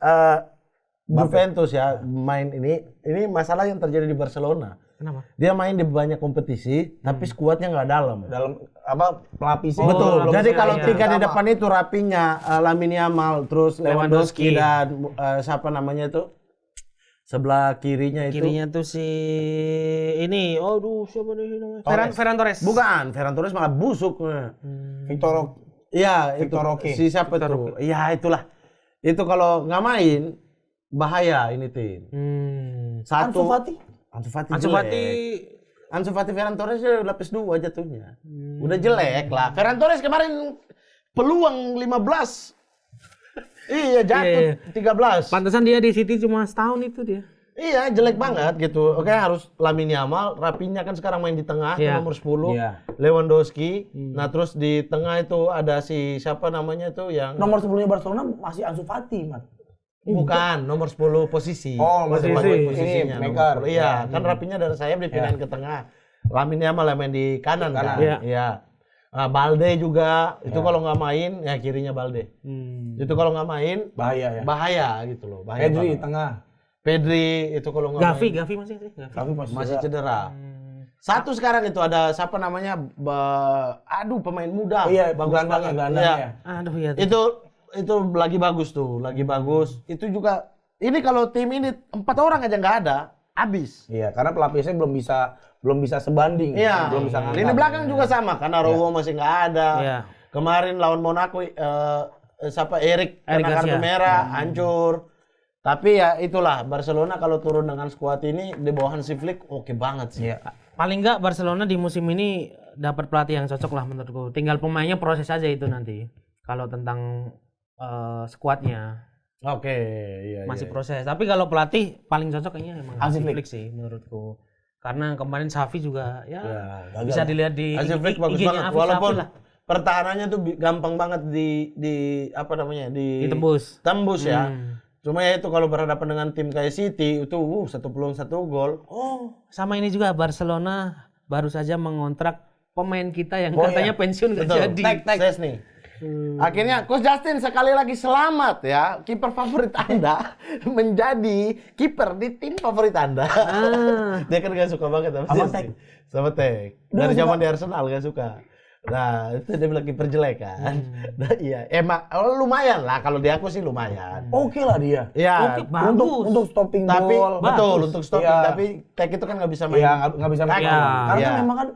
Juventus ya main ini masalah yang terjadi di Barcelona. Kenapa? Dia main di banyak kompetisi, tapi skuadnya nggak dalam. Dalam apa pelapisnya. Betul. belum Jadi sesuai kalau ya. tiga di Sama. depan itu Rapinya, Lamine Yamal, terus Lewandowski dan siapa namanya itu? Sebelah kirinya itu. Kirinya tuh si ini, siapa nih namanya? Ferran Torres. Bukan, Ferran Torres malah busuk. Victor Iya, itu Victor Roque. si siapa tuh? Iya, itulah. Itu kalau nggak main bahaya ini tim. Satu Ansu Fati jelek. Ansu Fati Ferran Torres lapis 2 jatuhnya. Udah jelek lah. Ferran Torres kemarin peluang 15. Iya, jatuh 13. Pantesan dia di City cuma setahun itu dia. Iya, jelek banget gitu. Oke, harus Lamine Yamal, Rapinya kan sekarang main di tengah, Iya. nomor 10. Iya. Lewandowski. Nah, terus di tengah itu ada si siapa namanya itu yang Nomor 10-nya Barcelona masih Ansu Fati, Mat. bukan nomor 10 posisi. Oh, Masih posisi. pakai posisinya. Ini, nomor maker. 10. Iya, kan Rapinya dari sayap dipindahin ke tengah. Lamine Yamal yang main di kanan kan. Iya. Iya. Nah, Balde juga itu kalau nggak main ya kirinya Balde. Itu kalau nggak main Bahaya ya. bahaya gitu loh. Bahaya Pedri banget. tengah. Pedri itu kalau nggak main Gavi masih sih. Gavi. Tapi masih cedera. Satu sekarang itu ada siapa namanya? Pemain muda. Iya, bagus banget. gelandangnya. Iya. Aduh ya. Itu lagi bagus tuh, lagi bagus. Itu juga ini kalau tim ini 4 orang aja nggak ada, habis. Iya, karena pelapisnya belum bisa sebanding. Iya. Belum bisa ngangkat. Lini belakang juga sama karena Rowo masih nggak ada. Iya. Kemarin lawan Monaco Erik kena Garcia. kartu merah, hancur. Tapi ya itulah Barcelona kalau turun dengan skuad ini di bawah Hansi Flick oke banget sih. Iya. Paling nggak Barcelona di musim ini dapat pelatih yang cocok lah menurutku. Tinggal pemainnya proses aja itu nanti. Kalau tentang skuadnya Oke, iya. masih proses. Tapi kalau pelatih paling cocok kayaknya emang Hansi Hansi Flick Flick sih menurutku. Karena kemarin Xavi juga ya Ya, bisa dilihat di Hansi Flick bagus IG-nya banget Xavi walaupun lah. pertahanannya tuh gampang banget di apa namanya Ditembus. tembus ya. Cuma ya itu kalau berhadapan dengan tim kayak City itu 1 peluang 1 gol. Oh, sama ini juga Barcelona baru saja mengontrak pemain kita yang katanya pensiun nggak Betul. jadi. Ses nih. Akhirnya Coach Justin sekali lagi selamat ya. Kiper favorit Anda menjadi kiper di tim favorit Anda. Dia kan gak suka banget sama Tek. Sama Tek. Dari zaman di Arsenal gak suka. Nah, itu dia bilang kiper jelek kan. Nah, iya, emang lumayan lah kalau di aku sih lumayan. Oke lah dia. Iya, Oke, bagus. Untuk stopping tapi goal. betul bagus. untuk stopping Iya. tapi Tek itu kan nggak bisa main. Iya, nggak bisa main. Iya. Karena Iya. memang kan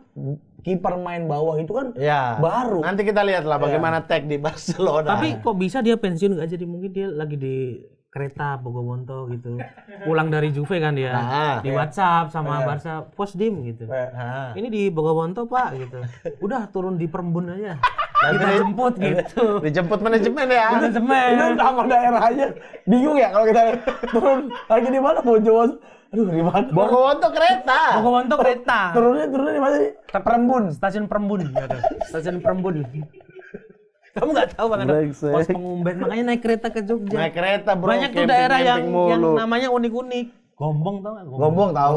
kiper main bawah itu kan Iya. baru. Nanti kita lihat lah bagaimana Tek di Barcelona. Tapi kok bisa dia pensiun nggak jadi? Mungkin dia lagi di kereta Bogowonto gitu. Pulang dari Juve kan dia. Di WhatsApp sama Barca post dim gitu. Ini di Bogowonto Pak gitu. Udah turun di Perembun aja. Kita jemput gitu. dijemput manajemen ya. Itu Semen. nama daerahnya bingung ya kalau kita turun lagi di mana mau jawab. Aduh di mana? Bogowonto kereta. Bogowonto kereta. Turunnya di mana sih? Perembun. Stasiun Perembun. Stasiun Perembun. Kamu nggak tahu kan ada pos pengumben, makanya naik kereta ke Jogja. Naik kereta bro. Banyak tuh camping- daerah yang camping mulu. namanya unik-unik. Gombong tau nggak? Gombong tahu.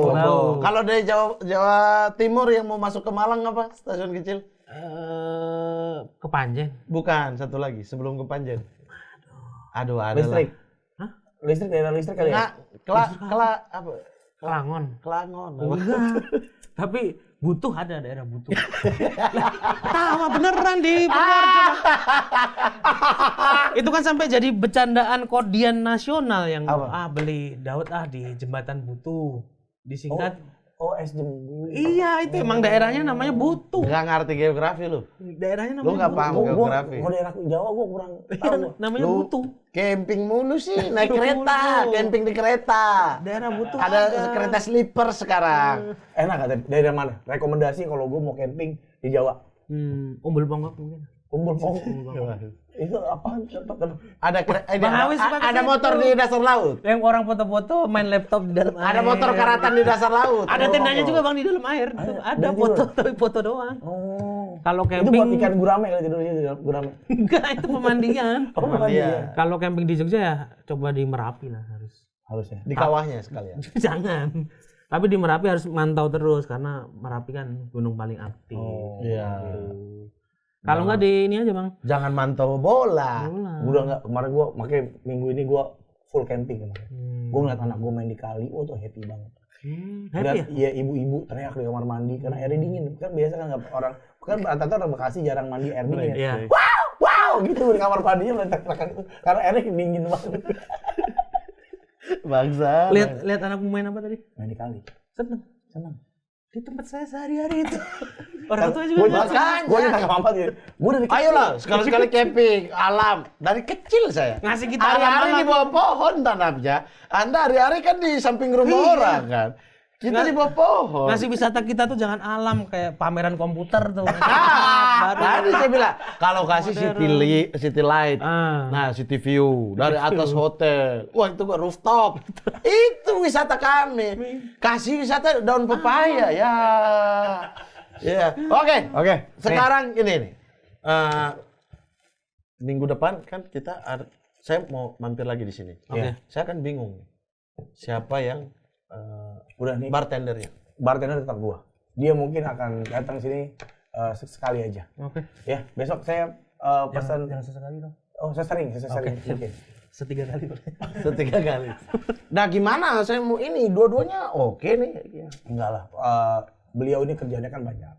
Kalau dari Jawa Timur yang mau masuk ke Malang apa? Stasiun kecil? Ke Panjen. Bukan, satu lagi sebelum ke Panjen. Aduh, ada Listrik. Hah? Listrik daerah listrik kali ya? Apa? Kelangon. Kelangon. Tapi butuh ada daerah butuh. Tahu beneran di Purworejo. Itu kan sampai jadi bercandaan kodian nasional yang beli Daud di jembatan butuh. Disingkat Oh, es jembut. iya itu emang daerahnya namanya butuh. Nggak ngerti geografi lu. Daerahnya Lu namanya nggak paham geografi. Kalau daerah Jawa gua kurang butuh. tahu. Namanya Lu butuh. camping mulu sih, naik kereta, camping di kereta. Daerah butuh Ada kereta sleeper sekarang. Enak kan daerah mana? Rekomendasi kalau gua mau camping di Jawa. Umbul ponggok mungkin. Umbul ponggok. Itu apaan? Ada motor di dasar laut. Yang orang foto-foto main laptop di dalam air. Ada motor karatan di dasar laut. Ada tendanya juga Bang di dalam air. Tuh, ada foto tapi foto doang. Oh. Kalau Itu camping buat ikan gurame kali tidur di gurame. enggak, itu pemandian. Iya. Kalau camping di Jogja ya coba di Merapi lah Harusnya. Di kawahnya sekalian. Jangan. Tapi di Merapi harus mantau terus karena Merapi kan gunung paling aktif. Iya. Kalau enggak di ini aja Bang. Jangan mantau bola. Udah enggak, kemarin gua makanya minggu ini gua full camping kemarin. Gua ngeliat anak gua main di kali, tuh happy banget. Happy ya? Iya, ibu-ibu teriak di kamar mandi karena airnya dingin. Kan biasa kan nggak orang kan rata-rata orang Bekasi jarang mandi air dingin. Iya. Wow gitu di kamar mandinya meletak-letakan itu karena airnya dingin banget. Bangsa. Lihat anakmu main apa tadi? Main di kali. Seneng. Di tempat saya sehari-hari itu. Orang tua juga nggak Makanya. Gua ditanya ke mama gitu. Gua dari kecil. Ayolah, sekali-sekali camping, alam. Dari kecil saya. ngasih kita Hari-hari alam-alam. di bawah pohon tanamnya. Anda hari-hari kan di samping rumah orang kan. Kita di bawah pohon. Ngasih wisata kita tuh jangan alam kayak pameran komputer tuh. Tadi saya bilang kalau kasih city light, Ah. nah city view dari atas hotel, wah itu gua rooftop, itu wisata kami. Kasih wisata daun pepaya ya, ya. Oke. Sekarang ini nih, minggu depan kan saya mau mampir lagi di sini. Oke. Saya kan bingung siapa yang Udah nih bartendernya. bartender tetap gua. Dia mungkin akan datang sini sekali aja. Oke. Ya, besok saya pesan Jangan sesekali dong. oh, saya sering mungkin. Setiga kali boleh. Setiga kali. Nah gimana? Saya mau ini dua-duanya oke nih. Enggak lah. Beliau ini kerjanya kan banyak.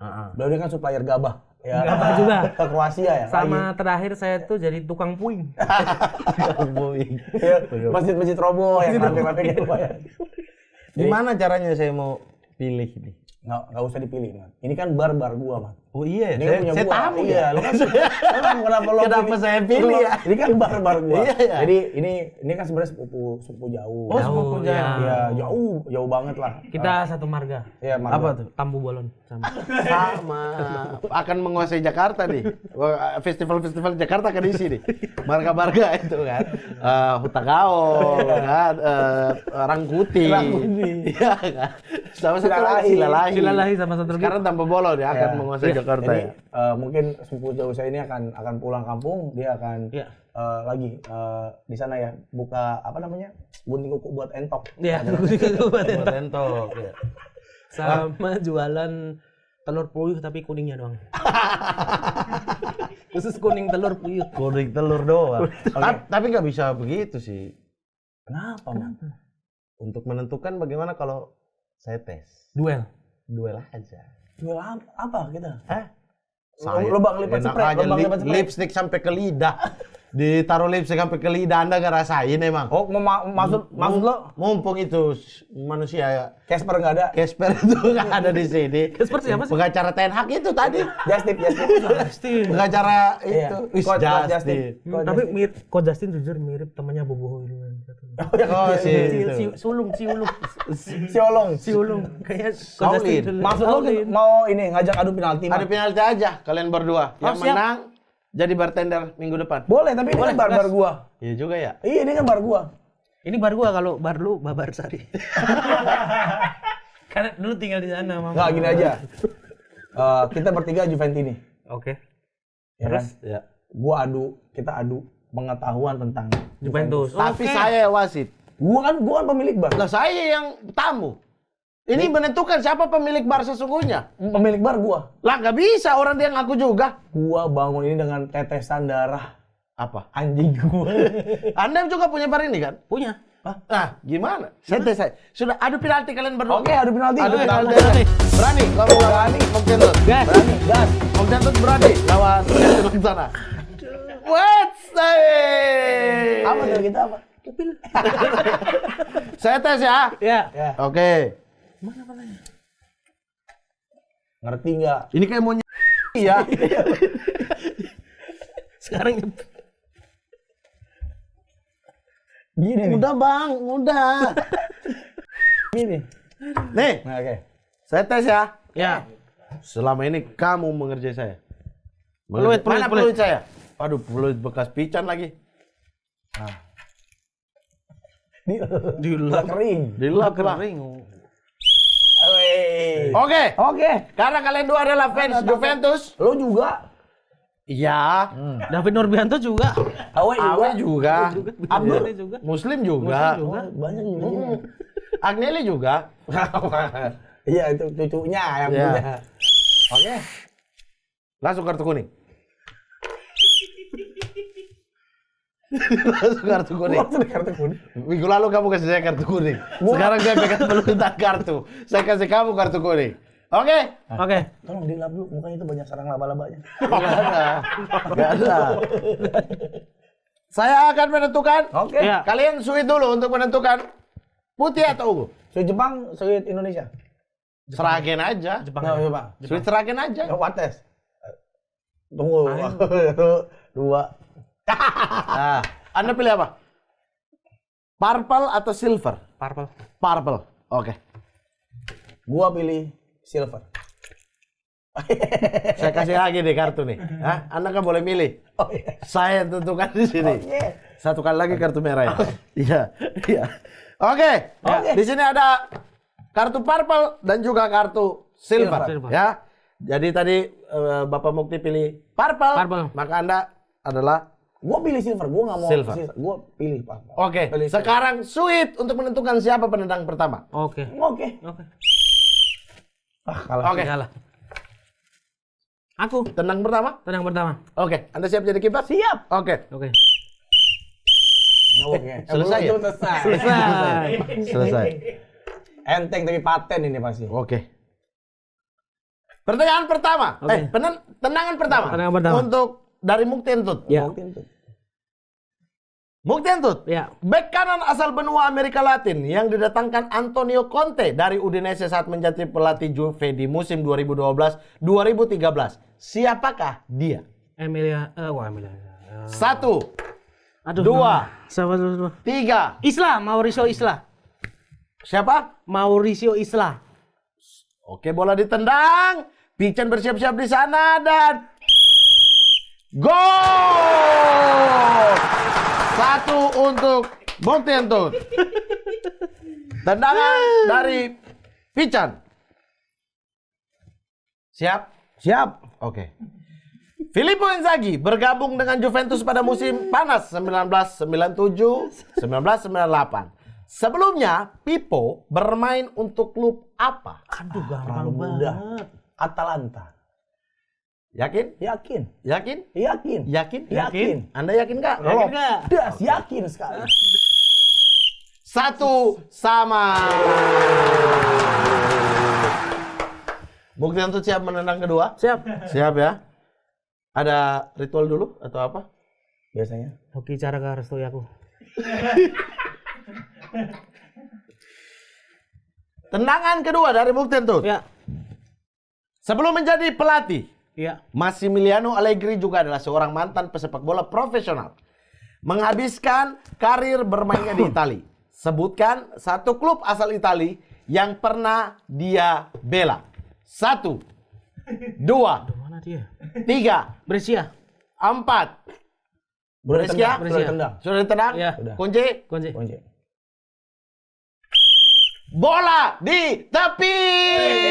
Heeh. Beliau ini kan supplier gabah. Ya, Gabah juga. Ke Kroasia ya. Sama terakhir saya tuh jadi tukang puing. Ya, masjid-masjid roboh yang rantai-rantai gitu Pak ya. Gimana caranya saya mau pilih ini? Nggak usah dipilih, Man. Ini kan bar gua, Man. Oh iya, Ini kan punya saya gua. tamu Iya, ya. lu kan kenapa lo Kenapa saya pilih ya? Ini kan bar gua. Iya, iya. Jadi ini kan sebenarnya sepupu jauh. Oh, sepupu Jauh, jauh. Iya, jauh banget lah. Kita satu marga. Iya, Apa tuh? Tambu Bolon sama. Sama. Akan menguasai Jakarta nih. Festival-festival Jakarta kan di sini. Marga-marga itu kan. Hutagao, kan. Rangkuti. Iya kan. Sama satu lagi Silalahi sama satu lagi. Sekarang tanpa bolon ya akan Iya. menguasai Jakarta Jadi, ya. mungkin sepupu jauh saya ini akan pulang kampung, dia akan Iya. lagi di sana ya buka apa namanya gunting kuku buat entok. Iya, Buat entok ya. sama jualan telur puyuh tapi kuningnya doang. Khusus kuning telur puyuh. Kuning telur doang. Tapi nggak bisa begitu sih. Kenapa, Man? Untuk menentukan bagaimana kalau saya tes. Duel. Duel aja. Jual apa kita? Lubang lipat enak spray, aja lubang lipat spray. lipstick sampai ke lidah. Ditaruh lipstick sampai ke lidah, Anda nggak rasain emang. Oh, maksud lo Mumpung itu manusia ya. Casper nggak ada? Casper itu nggak ada di sini. Casper siapa sih? Pengacara Ten Hag itu tadi. Justip. Pengacara Iya. itu. Wis, Coach Justin. Justin. Tapi mirip, Ko Justin jujur mirip temannya Bobo Hoylund. Oh, Ciulung. Siolong. Kayak Ko Shaolin. Justin dulu. Maksud lo mau ini ngajak adu penalti? Ada Man? penalti aja kalian berdua. Yang siap. menang jadi bartender minggu depan. Boleh, tapi ini kan bar gua. Iya juga ya. Iya, ini kan bar gua. Ini bar gua, kalau bar lu Babar Sari. Karena dulu tinggal di sana, Mama. Nggak, gini aja. Kita bertiga Juventini. Oke. Ya kan? Ya. Kita adu pengetahuan tentang Juventus. Tapi Oke. saya wasit. Gua kan pemilik bar. Lah saya yang tamu. Ini menentukan siapa pemilik bar sesungguhnya. Pemilik bar gua. Lah nggak bisa, orang dia ngaku juga. Gua bangun ini dengan tetesan darah Apa? anjing gua. Anda juga punya bar ini kan? Punya. Ah, gimana? Saya. Sudah adu penalti kalian berdua. Oke, adu penalti. Adu Oke, penalti. penalti. Berani kalau berani Om Jentut. Gas. Berani. Gas. Om Jentut berani lawan di sana. What's that? Apa tuh kita apa? Saya tes ya. Ya. Ya. Oke. Ngerti nggak? Ini kayak mau ya. Sekarang Gini nih. Udah Bang, udah. Gini. Nih, Nah, oke. saya tes ya. ya. Selama ini kamu mengerjai saya. Peluit, Mana peluit. peluit saya? Aduh, peluit bekas pican lagi. Dilap kering. Dilap lah. Kering. Oke, Oke. karena kalian dua adalah fans Juventus. Lo juga. Iya. David Nurbianto juga. Awe juga. Abdul juga. Muslim juga. Muslim juga. Banyak juga. Agnelli juga. Iya, itu cucunya yang Iya. punya. Oke. Langsung kartu kuning. Langsung kartu kuning. Langsung kartu kuning. Minggu lalu kamu kasih saya kartu kuning. Sekarang saya pegang peluitan kartu. Saya kasih kamu kartu kuning. Oke? Oke. Tolong dilap dulu, mukanya itu banyak sarang laba-labanya. Gak ada. Saya akan menentukan. Oke. Iya. Kalian suit dulu untuk menentukan putih atau ungu. Suit Jepang, suit Indonesia. Seragen aja. Jepang. Nah, Jepang. Suit seragen aja. Wates. Tunggu. 2. Nah, Anda pilih apa? Purple atau silver? Purple. Purple. Oke. Gua pilih silver. Saya kasih lagi deh kartu nih. Hah? Anda kan boleh milih. Oh iya. Saya tentukan di sini. Oke. Satu kali lagi kartu merah ya. Iya, iya. Oke. Di sini ada kartu purple dan juga kartu silver. Silver. Ya. Jadi tadi Bapak Mukti pilih purple, Purple. maka Anda adalah Gua pilih silver, gua nggak mau Silver. Gua pilih purple. Oke. Pilih silver. Sekarang suit untuk menentukan siapa penendang pertama. Oke. Oke. Oke. Kalah. Oke. Salah. Aku. Tendang pertama. Tenang pertama. Oke. Anda siap jadi kiper? Siap. Oke. Oke. Oke. Selesai ya? Selesai. Selesai. Selesai. Enteng tapi paten ini pasti. Oke. Pertanyaan pertama. Oke. Tendangan pertama. Tendangan pertama. Untuk dari Mukti Entut. Ya. Mukti Entut. Ya. Bek kanan asal benua Amerika Latin yang didatangkan Antonio Conte dari Udinese saat menjadi pelatih Juve di musim 2012-2013. Siapakah dia? Emilia. Emilia. 1, Aduh. 2, Siapa dulu? 3. Isla. Mauricio Isla. Siapa? Mauricio Isla. Oke, bola ditendang. Pican bersiap-siap di sana dan gol! 1 untuk Mukti Entut. Tendangan dari Pican. Siap? Siap. Oke. Filippo Inzaghi bergabung dengan Juventus pada musim panas 1997-1998. Sebelumnya, Pippo bermain untuk klub apa? Aduh, Terlalu gampang mudah. banget. Atalanta. Yakin? Yakin. Yakin? Yakin. Yakin? Yakin. Anda yakin nggak? Yakin nggak? Das, yakin sekali. 1 sama. Mukti Entut siap menendang kedua? Siap. Siap ya. Ada ritual dulu atau apa? Biasanya. Hoki cara ke restu aku. Tendangan kedua dari Mukti Entut. Ya. Sebelum menjadi pelatih, Ya. Massimiliano Allegri juga adalah seorang mantan pesepak bola profesional. Menghabiskan karir bermainnya di Italia. Sebutkan satu klub asal Italia yang pernah dia bela. 1, 2, Mana dia? 3, Brescia. 4. Brescia? Sudah tendang. Sudah ditendang? Iya. Sudah. Kunci? Kunci. Kunci. Bola di tepis.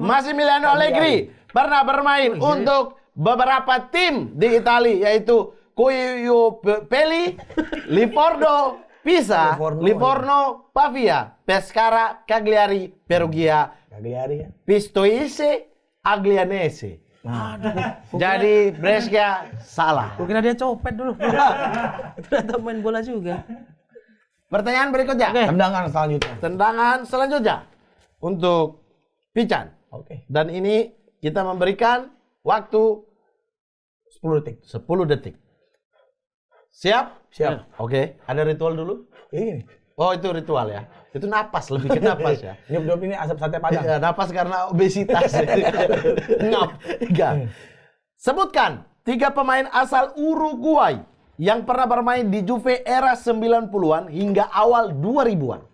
Massimiliano Allegri pernah bermain untuk beberapa tim di Italia yaitu Coiopelli, Livorno, Pisa, Livorno, Pavia, Pescara, Cagliari, Perugia, Cagliari ya. Pistoiese, Aglianese. Jadi Brescia salah. Gue kira dia copet dulu. Ternyata main bola juga. Pertanyaan berikutnya. Oke. Tendangan selanjutnya. Tendangan selanjutnya untuk Pican. Oke. Dan ini kita memberikan waktu 10 detik. 10 detik. Siap? Siap. Oke. Ada ritual dulu? Ini. Oh, itu ritual ya. Itu napas, lebih ke napas ya. Nyup-nyup ini asap sate padang. Iya, napas karena obesitas. Ngap. Tiga. Sebutkan 3 pemain asal Uruguay yang pernah bermain di Juve era 90-an hingga awal 2000-an.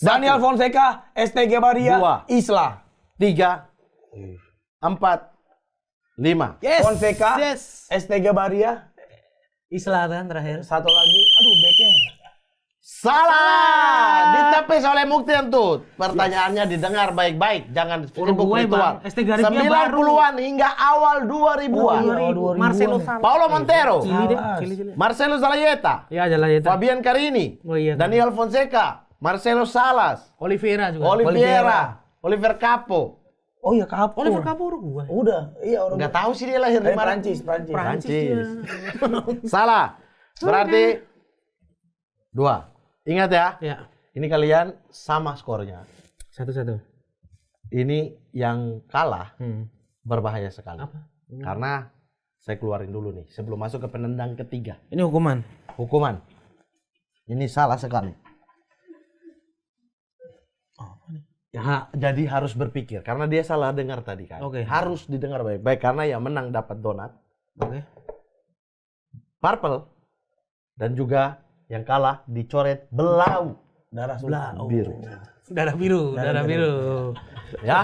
Daniel Fonseca, STG Maria, Dua. Isla. 3, 4, 5. Yes. Fonseca, Yes. S3 Baria, Isla kan terakhir. satu lagi, aduh backnya. Salah! Ditepis oleh Mukti Entut. Pertanyaannya didengar baik-baik, jangan sibuk Uruguay, ritual. Bang. ST Garibia baru. 90-an hingga awal 2000-an. 2000. Marcelo Sala. Paulo Montero, Cili deh. Salah. Cili. Marcelo Zalayeta, Ya jalan ya. Fabian Carini, Oh iya. Daniel Fonseca, Marcelo Salas, Oliveira juga. Oliver Capo. Oh iya Capo. Oliver Capo Uruguay. Udah, iya orang. Nggak tahu sih dia lahir di mana. Prancis. Prancis. Salah. Berarti 2. Ingat ya, Ya. ini kalian sama skornya. 1-1. Ini yang kalah Hmm. berbahaya sekali. Apa? Karena saya keluarin dulu nih sebelum masuk ke penendang ketiga. Ini hukuman. Hukuman. Ini salah sekali. Ya, jadi harus berpikir karena dia salah dengar tadi kan. Oke. Harus didengar baik-baik karena yang menang dapat donat, Oke. purple, dan juga yang kalah dicoret belau Darah biru. Darah biru. Ya.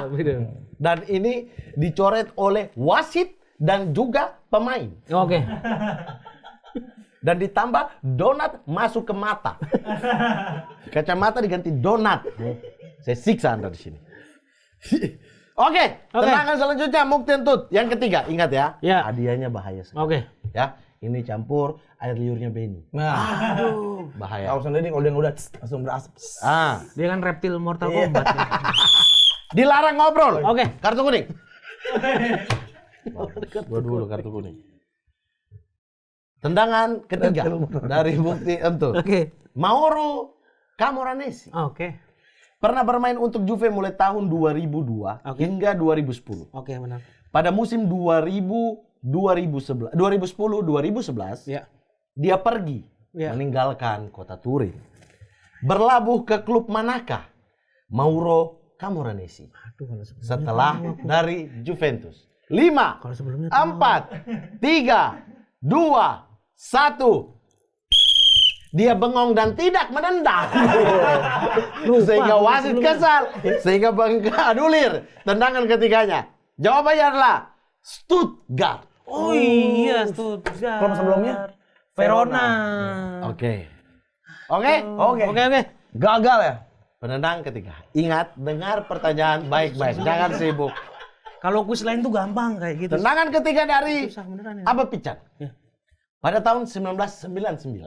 Darah biru. Dan ini dicoret oleh wasit dan juga pemain. Oke. Dan ditambah donat masuk ke mata. Kacamata diganti donat. Saya siksa Anda di sini. Oke, tendangan selanjutnya Mukti Entut. Yang ketiga, ingat ya. Ya. Hadiahnya bahaya sekali. Oke. Ya, ini campur air liurnya Benny. Nah, Bahaya. tahu sendiri kalau dia udah langsung berasap. Ah, Dia kan reptil Mortal Kombat. dilarang ngobrol. Oke. Kartu kuning. Gua dulu kartu kuning. Tendangan ketiga dari Mukti Entut. Oke. Mauro Camoranesi Oke. pernah bermain untuk Juve mulai tahun 2002 hingga 2010. Oke, benar. Pada musim 2010-2011, Ya. dia pergi Ya. meninggalkan kota Turin. Berlabuh ke klub manakah? Mauro Camoranesi. Aduh, kalau sebelumnya. Setelah dari Juventus. 5, Kalau sebelumnya 4, 3, 2, 1. Dia bengong dan tidak menendang. Sehingga wasit kesal. Sehingga anulir tendangan ketiganya. Jawabannya adalah Stuttgart. Oh iya, Stuttgart. Klub sebelumnya? Verona. Oke. Oke? Oke. Gagal ya? Penendang ketiga. Ingat, dengar pertanyaan baik-baik. Jangan sibuk. Kalau kuis lain tuh gampang kayak gitu. Tendangan ketiga dari Susah beneran ya. Abba Pican. Ya. Pada tahun 1999.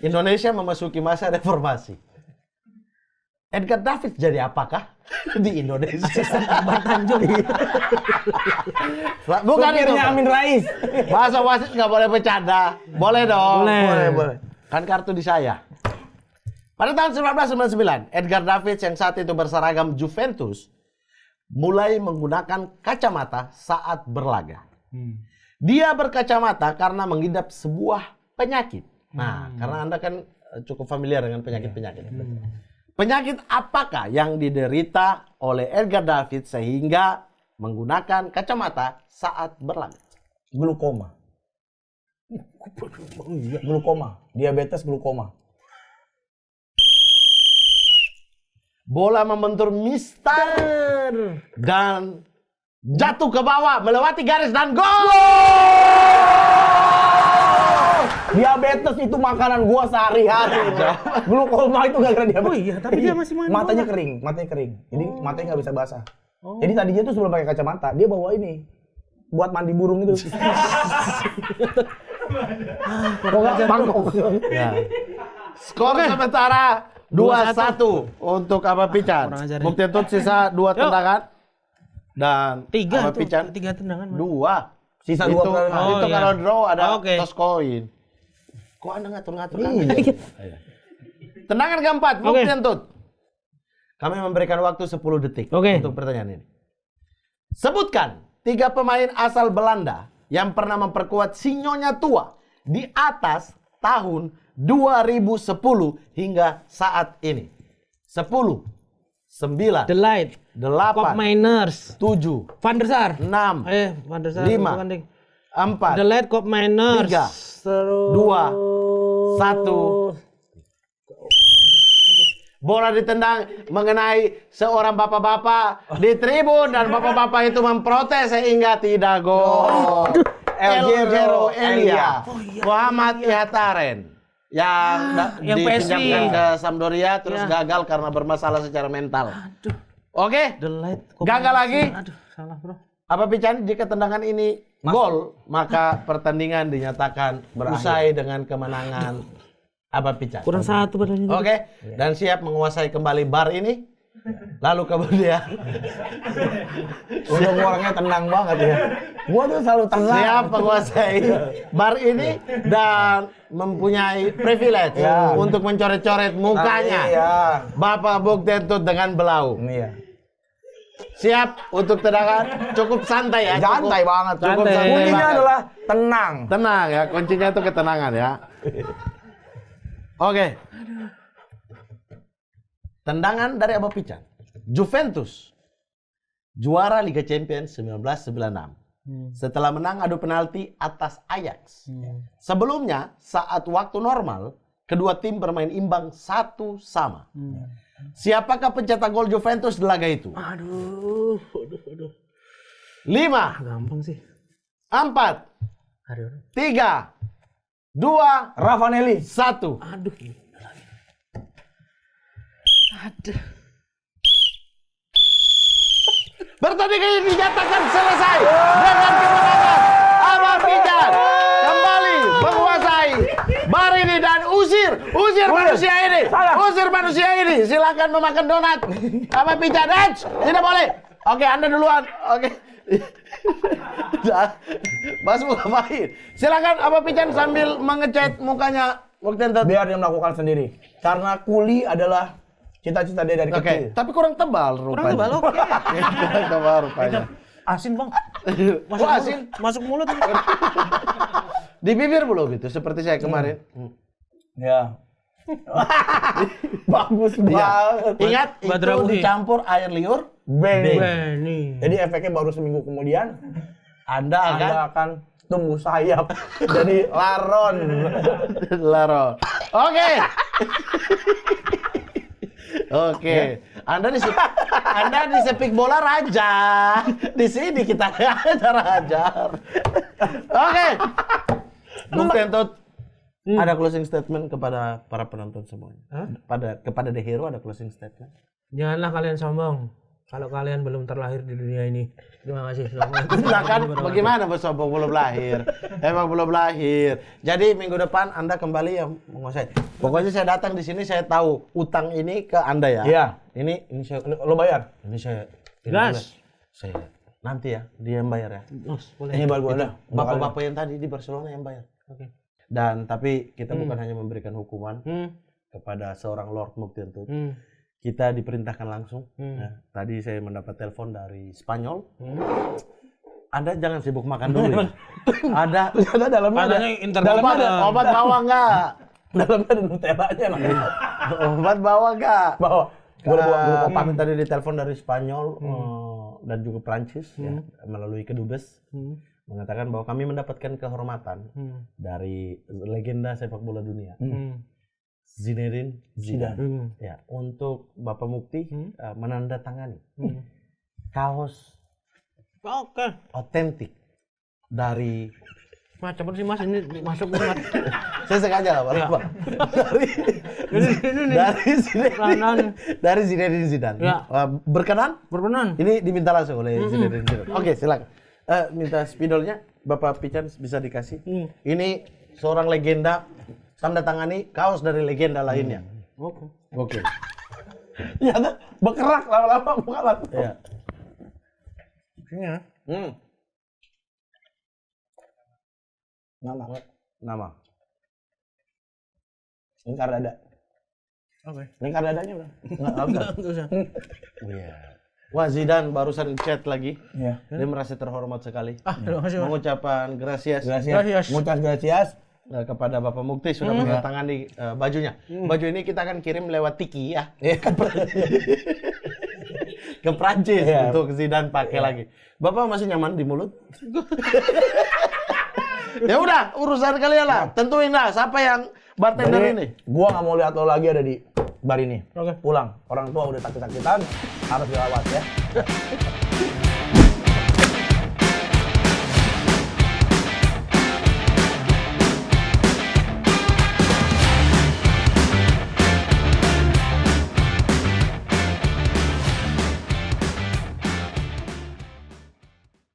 Indonesia memasuki masa reformasi. Edgar David jadi apakah di Indonesia? Kabar Tanjung. Bukan itu. Supirnya Amin Rais. Bahasa wasit nggak boleh bercanda. Boleh dong. Boleh. Kan kartu di saya. Pada tahun 1999, Edgar Davids yang saat itu berseragam Juventus mulai menggunakan kacamata saat berlaga. Dia berkacamata karena mengidap sebuah penyakit. Nah, karena Anda kan cukup familiar dengan penyakit-penyakit. Penyakit apakah yang diderita oleh Edgar Davids sehingga menggunakan kacamata saat berlaga? Glukoma. Glukoma. Diabetes glukoma. Bola membentur mister dan jatuh ke bawah melewati garis dan gol. Diabetes itu makanan gua sehari-hari. Glukoma itu gara-gara diabetes. Oh iya, tapi dia masih main matanya bola. kering, matanya kering. Jadi matanya nggak bisa basah. Jadi tadinya tuh sebelum pakai kacamata, dia bawa ini buat mandi burung itu. Mangkok. Ya. Skor sementara 2-1 untuk Abba Pican. Kurang ajar ya. Bukti Entut sisa 2 tendangan dan Tiga Abba tuh. Pican 3 tendangan. 2. Sisa itu, 2 pertandingan. Oh, itu iya. kalau draw ada Oke. toss coin. Kok Anda ngatur-ngatur kan? Iya. Tendangan keempat, Bukti Oke. Entut. Kami memberikan waktu 10 detik Oke. untuk pertanyaan ini. Sebutkan 3 pemain asal Belanda yang pernah memperkuat sinyonya tua di atas tahun 2010 hingga saat ini. 10, 9, The Light. 8, Cop Miners. 7, Van der Sar. 6, Van der Sar. 5, bukan, Ding. 4, The Light Cop Miners. 3, Terus 2, 1. Bola ditendang mengenai seorang bapak-bapak di tribun dan bapak-bapak itu memprotes sehingga tidak gol. Eljero Elia, Muhammad Ihataren yang yang PSV. dipinjamkan ke Sampdoria terus gagal karena bermasalah secara mental. Oke, gagal lagi. Aduh, salah bro. Apa Pican, jika tendangan ini gol, maka pertandingan dinyatakan usai dengan kemenangan Apa Pican. Kurang satu badannya. Oke, dan siap menguasai kembali bar ini. Lalu kemudian Untuk orangnya tenang banget ya. Gua tuh selalu tenang. siap menguasai bar ini dan mempunyai privilege untuk mencoret-coret mukanya Iya. Bapak Buktentut dengan belau. Iya. Siap untuk tendangan, cukup santai ya. Santai cukup, banget. Cukup Santai. santai Kuncinya banget. adalah tenang. Tenang ya, kuncinya itu ketenangan ya. Oke. Tendangan dari Abah Pican. Juventus juara Liga Champions 1996. Setelah menang adu penalti atas Ajax. Sebelumnya, saat waktu normal, kedua tim bermain imbang 1-1. Siapakah pencetak gol Juventus di laga itu? Aduh. 5, Gampang sih. 4, Aduh. 3, 2, Ravanelli. 1. Aduh. Aduh. Pertandingan ini dinyatakan selesai dengan kemenangan Abah Pican kembali menguasai bar ini dan usir manusia ini, usir manusia ini. Silakan memakan donat. Abah Pican, tidak boleh. Oke, Anda duluan. Oke. Mas mau ngapain? Silakan Abah Pican sambil mengecat mukanya Buktentut. Biar dia melakukan sendiri. Karena kuli adalah cita-cita dia dari Oke, kecil. tapi kurang tebal rupanya. Kurang tebal, oke. Kurang tebal rupanya. Asin bang. Wah, asin. Masuk mulut. Di bibir belum itu seperti saya kemarin. Ya. Bagus banget. Ingat itu Badrawi. dicampur air liur, Benny. Benny. Jadi efeknya baru seminggu kemudian Anda akan tumbuh sayap. Jadi laron. laro. Oke. Oke. Anda disepik bola raja. Di sini kita rajar. Oke. Buktentut. Ada closing statement kepada para penonton semuanya. Kepada The Hero ada closing statement. Janganlah kalian sombong kalau kalian belum terlahir di dunia ini. Terima kasih. Silakan, bagaimana Bos Sombong belum lahir? Emang belum lahir. Jadi minggu depan Anda kembali yang menguasai. Pokoknya saya datang di sini saya tahu utang ini ke Anda ya. Iya. Ini saya Lo bayar? ini saya Gas. saya nanti ya dia yang bayar ya. Boleh. Ini baru ada. Bapak-bapak yang tadi di Barcelona yang bayar. Oke. Dan tapi kita bukan hanya memberikan hukuman kepada seorang Lord Buktentut. Kita diperintahkan langsung. Nah, tadi saya mendapat telepon dari Spanyol. Anda jangan sibuk makan dulu ya. Ada dalamnya ada. Katanya internal obat bawang enggak? Dalamnya ada Nutellanya namanya. Obat bawang enggak? Bawa. Gua pamit tadi ditelepon dari Spanyol dan juga Prancis ya, melalui kedubes mengatakan bahwa kami mendapatkan kehormatan dari legenda sepak bola dunia Zinedine Zidane ya untuk Bapak Mukti menandatangani kaos Oke. otentik dari Macam apa sih Mas ini masuk Mas. saya sengaja lah Pak. Dari Zinedine Zidane. Ya. Berkenan? Berkenan. Ini diminta langsung oleh Zinedine Zidane. Oke, silakan. Minta spidolnya Bapak Pican bisa dikasih. Ini seorang legenda tanda tangani kaos dari legenda lainnya. Oke. Oke. Ya, berkerak lama-lama bukan langsung. Ya. Iya. Nama. Lingkar dada. Oke. Lingkar dadanya udah. Enggak usah. Iya. Wah, Zidane barusan chat lagi. Iya. Dia merasa terhormat sekali. Terima kasih Mas. Mengucapkan gracias Gracias. Muchas gracias. kepada Bapak Mukti sudah menandatangani bajunya. Baju ini kita akan kirim lewat Tiki ya. Ke Prancis untuk Zidane pakai lagi. Bapak masih nyaman di mulut? Ya udah, urusan kalian lah. Tentuin lah siapa yang bartender ini. Gua nggak mau lihat lo lagi ada di Barini. Oke, pulang. Orang tua udah sakit-sakitan, harus dirawat ya.